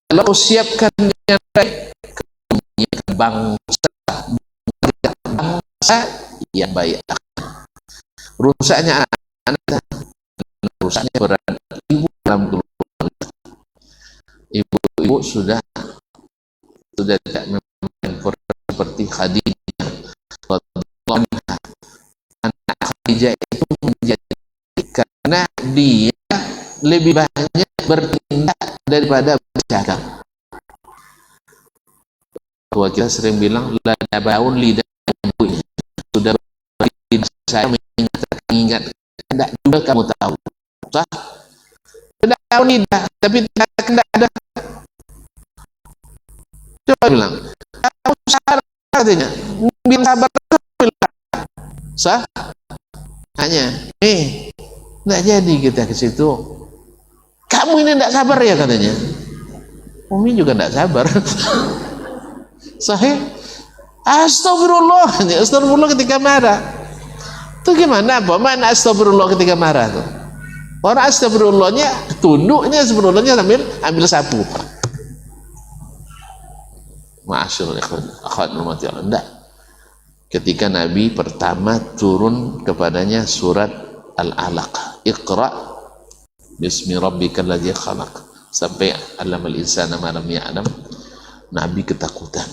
Kalau siapkan yang baik, bangsa yang baik. Rusaknya anak, rusaknya berat ibu dalam keluarga. Ibu sudah tidak seperti Khadijah. Anak Khadijah itu menjadi karena dia lebih banyak bertindak daripada bercakap. Bahwa kita sering bilang ladabaun lidah ibunya sudah saya mengingat tidak juga kamu tahu, sah? Tidak tahu lidah tapi tidak ada. Coba bilang kamu sabar katanya, bilang sabar sah? Hanya tidak jadi kita ke situ. Kamu ini tidak sabar ya katanya. Umi juga tidak sabar. Sahih. Astagfirullah. Astagfirullah ketika marah. Itu gimana? Apa mana astagfirullah ketika marah tuh? Orang astagfirullahnya tunduknya, astagfirullahnya ambil sapu. Ma'asyurul ikhwan akhwat rahmati Allah. Enggak. Ketika Nabi pertama turun kepadanya surat Al-Alaq, Iqra bismi rabbikal ladzi khalaq, sampai allamal insana ma lam ya'lam, Nabi ketakutan.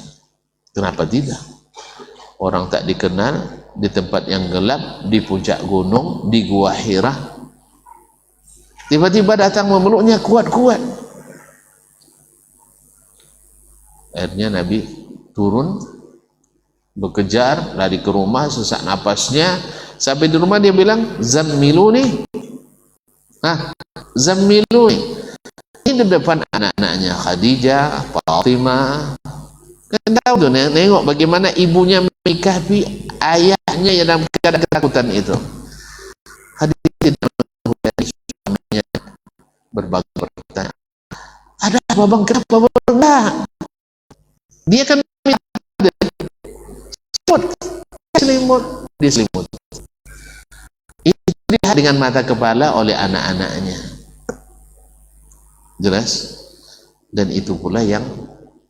Kenapa tidak? Orang tak dikenal di tempat yang gelap, di puncak gunung, di gua Hira, tiba-tiba datang memeluknya kuat-kuat. Akhirnya Nabi turun, berkejar, lari ke rumah, sesak napasnya. Sampai di rumah dia bilang, zammiluni. Zammiluni. Ini di depan anak-anaknya Khadijah, Fatimah. Kan tahu tuh, nengok bagaimana ibunya menyikapi ayahnya yang dalam keadaan ketakutan itu. Khadijah tidak menghindari suaminya, berbagai pertanyaan. Ada apa bang? Kenapa bang? Enggak. Dia kan selimut, diselimut. Itu dilihat dengan mata kepala oleh anak-anaknya. Jelas? Dan itu pula yang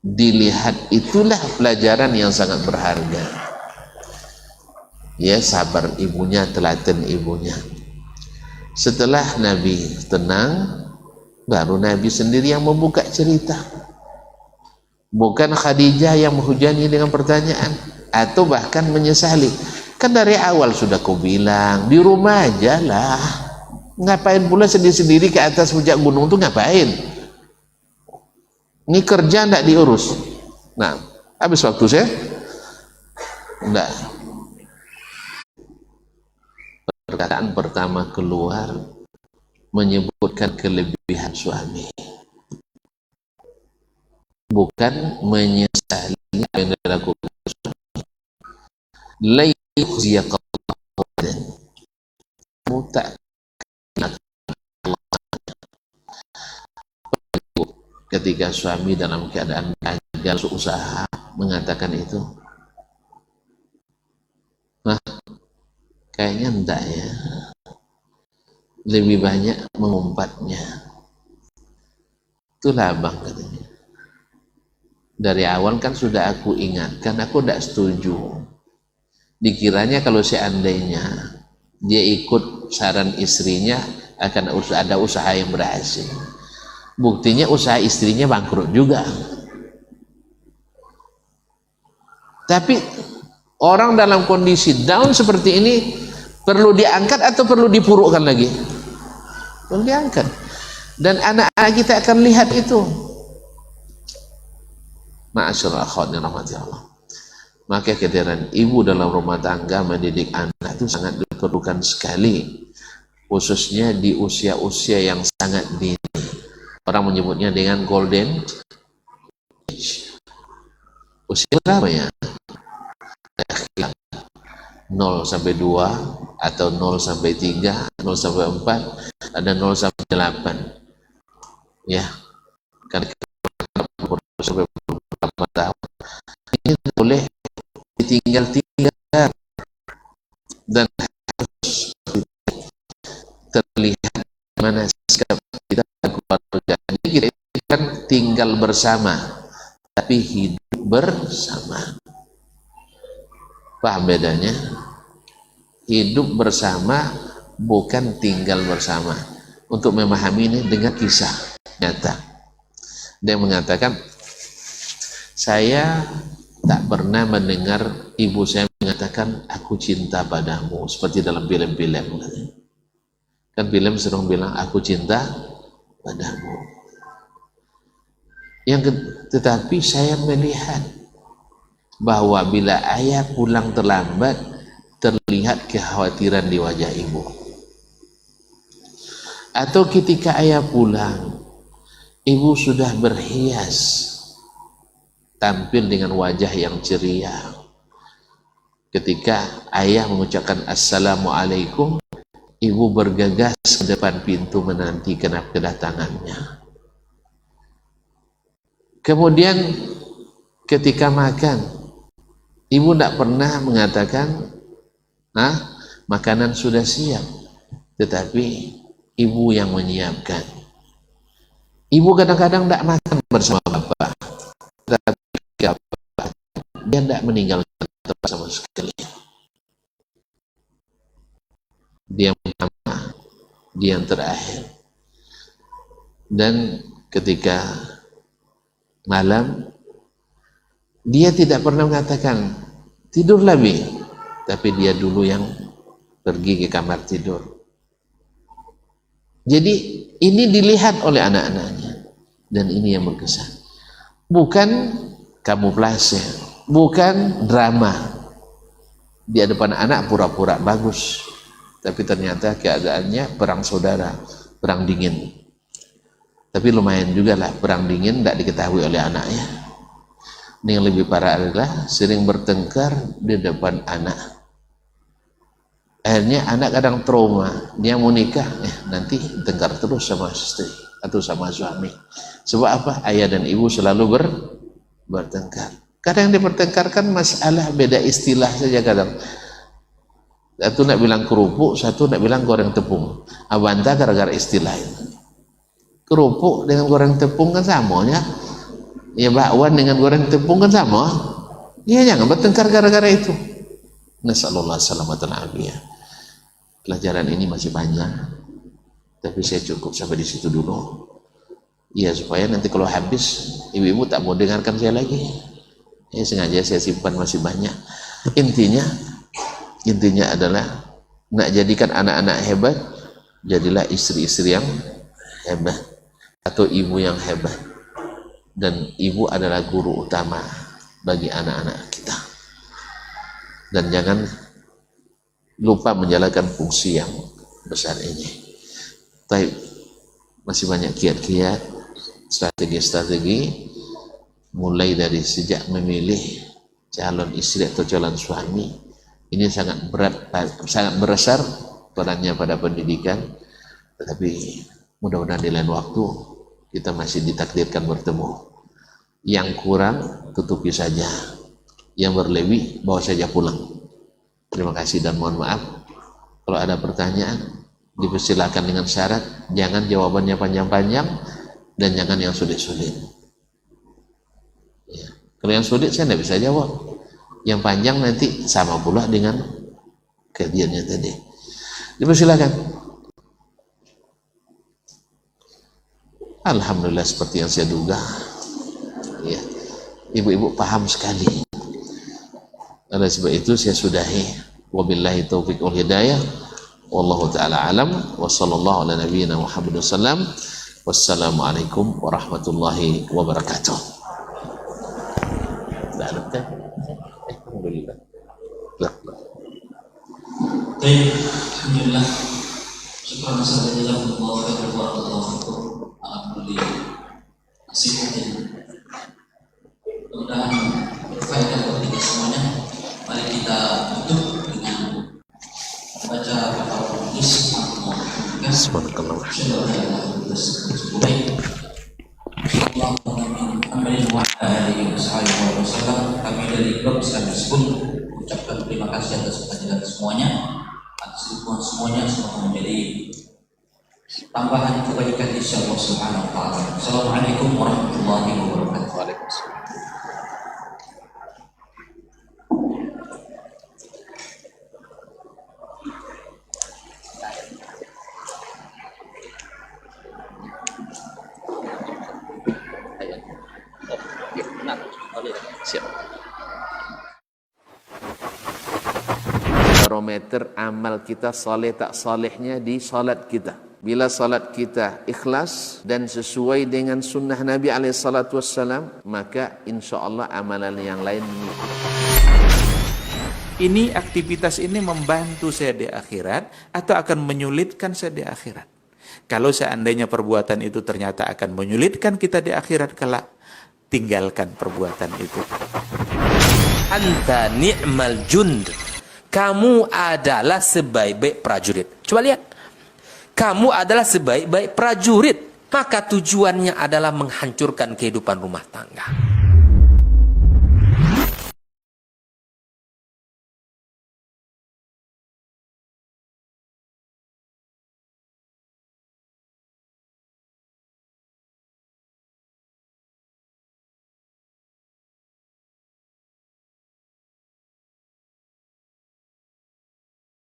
dilihat, itulah pelajaran yang sangat berharga. Ya, sabar ibunya, telaten ibunya. Setelah Nabi tenang, baru Nabi sendiri yang membuka cerita. Bukan Khadijah yang menghujani dengan pertanyaan atau bahkan menyesali. Kan dari awal sudah kau bilang di rumah aja lah. Ngapain pula sendiri-sendiri ke atas puncak gunung tuh ngapain? Ini kerja ndak diurus. Nah, habis waktu saya ndak. Perkataan pertama keluar menyebutkan kelebihan suami, bukan menyesali apa yang dilakukan suami. La yukhziyakallahu dan mutak ketika suami dalam keadaan gagal usaha mengatakan itu, nah kayaknya enggak ya, lebih banyak mengumpatnya. Itulah bang katanya, dari awal kan sudah aku ingatkan, aku tidak setuju. Dikiranya kalau seandainya dia ikut saran istrinya akan ada usaha yang berhasil. Buktinya usaha istrinya bangkrut juga. Tapi orang dalam kondisi down seperti ini perlu diangkat atau perlu dipurukkan lagi? Perlu diangkat. Dan anak-anak kita akan lihat itu. Ma'asyarul akhwat yang rahmati Allah. Maka kehadiran ibu dalam rumah tangga mendidik anak itu sangat diperlukan sekali, khususnya di usia-usia yang sangat dini. Orang menyebutnya dengan golden age. Usia berapa ya? 0 sampai 2 atau 0 sampai 3, 0 sampai 4, ada 0 sampai 8. Ya. Karena sampai beberapa tahun ini boleh ditinggal-tinggal dan harus terlihat mana sikap kita keluarga. Jadi kita kan tinggal bersama tapi hidup bersama. Paham bedanya? Hidup bersama bukan tinggal bersama. Untuk memahami ini dengan kisah nyata. Dia mengatakan, saya tak pernah mendengar ibu saya mengatakan aku cinta padamu seperti dalam film-film. Kan film sering bilang aku cinta padamu. Tetapi saya melihat bahwa bila ayah pulang terlambat, terlihat kekhawatiran di wajah ibu. Atau ketika ayah pulang, ibu sudah berhias, tampil dengan wajah yang ceria. Ketika ayah mengucapkan assalamualaikum, ibu bergegas ke depan pintu menanti kedatangannya. Kemudian ketika makan, ibu tidak pernah mengatakan, makanan sudah siap, tetapi ibu yang menyiapkan. Ibu kadang-kadang tidak makan bersama bapak, tetapi dia tidak meninggalkan tempat sama sekali. Dia yang pertama, dia yang terakhir. Dan ketika malam, dia tidak pernah mengatakan tidurlah Bi, tapi dia dulu yang pergi ke kamar tidur. Jadi ini dilihat oleh anak-anaknya, dan ini yang berkesan. Bukan kamuflase, bukan drama di hadapan anak pura-pura bagus, tapi ternyata keadaannya perang saudara, perang dingin. Tapi lumayan juga lah perang dingin tidak diketahui oleh anaknya. Ini yang lebih parah adalah sering bertengkar di depan anak. Akhirnya anak kadang trauma, dia mau nikah, nanti tengkar terus sama istri atau sama suami. Sebab apa? Ayah dan ibu selalu bertengkar. Kadang yang dipertengkarkan masalah beda istilah saja kadang. Satu nak bilang kerupuk, satu nak bilang goreng tepung. Abanta gara-gara istilah itu. Kerupuk dengan goreng tepung kan sama ya. Ya bakwan dengan goreng tepung kan sama. Ya jangan bertengkar gara-gara itu. Nasallallahu salamatan afiyah. Pelajaran ini masih banyak. Tapi saya cukup sampai di situ dulu. Ya supaya nanti kalau habis ibu-ibu tak mau dengarkan saya lagi. Ya sengaja saya simpan masih banyak. Intinya adalah nak jadikan anak-anak hebat, jadilah istri-istri yang hebat atau ibu yang hebat. Dan ibu adalah guru utama bagi anak-anak kita. Dan jangan lupa menjalankan fungsi yang besar ini. Tapi masih banyak kiat-kiat, strategi-strategi, mulai dari sejak memilih calon istri atau calon suami. Ini sangat berat, sangat besar perannya pada pendidikan. Tetapi mudah-mudahan di lain waktu kita masih ditakdirkan bertemu. Yang kurang tutupi saja, yang berlebih bawa saja pulang. Terima kasih dan mohon maaf. Kalau ada pertanyaan dipersilakan dengan syarat jangan jawabannya panjang-panjang dan jangan yang sulit-sulit. Ya. Kalau yang sulit saya tidak bisa jawab. Yang panjang nanti sama pula dengan kajiannya tadi. Dipersilakan. Alhamdulillah seperti yang saya duga. Ya. Ibu-ibu paham sekali. Oleh sebab itu saya sudahi. Wabillahi taufiq wal hidayah. Wallahu ta'ala alam. Wa sallallahu ala nabiyyina Muhammad sallam. Wassalamualaikum warahmatullahi wabarakatuh. Alhamdulillah. Alhamdulillah. Syukur masalah alhamdulillah. Nasihatnya. Mudah-mudahan berfaedah bagi kita semuanya. Mari kita tutup dengan membaca fatwa hadis Subhanallah. Kami dari blog Islamis pun ucapkan terima kasih atas kehadiran semuanya, atas dukungan semuanya, semoga menjadi tambahan kebaikan insyaallah subhanahu wa ta'ala. Assalamualaikum warahmatullahi wabarakatuh. Waalaikumsalam. Siap. Barometer amal kita saleh tak salehnya di salat kita. Bila salat kita ikhlas dan sesuai dengan sunnah Nabi SAW, maka insya Allah amalan yang lain mengikuti. Ini aktivitas ini membantu saya di akhirat atau akan menyulitkan saya di akhirat. Kalau seandainya perbuatan itu ternyata akan menyulitkan kita di akhirat kelak, tinggalkan perbuatan itu. Anta ni'mal jund. Kamu adalah sebaik-baik prajurit. Coba lihat. Kamu adalah sebaik-baik prajurit. Maka tujuannya adalah menghancurkan kehidupan rumah tangga.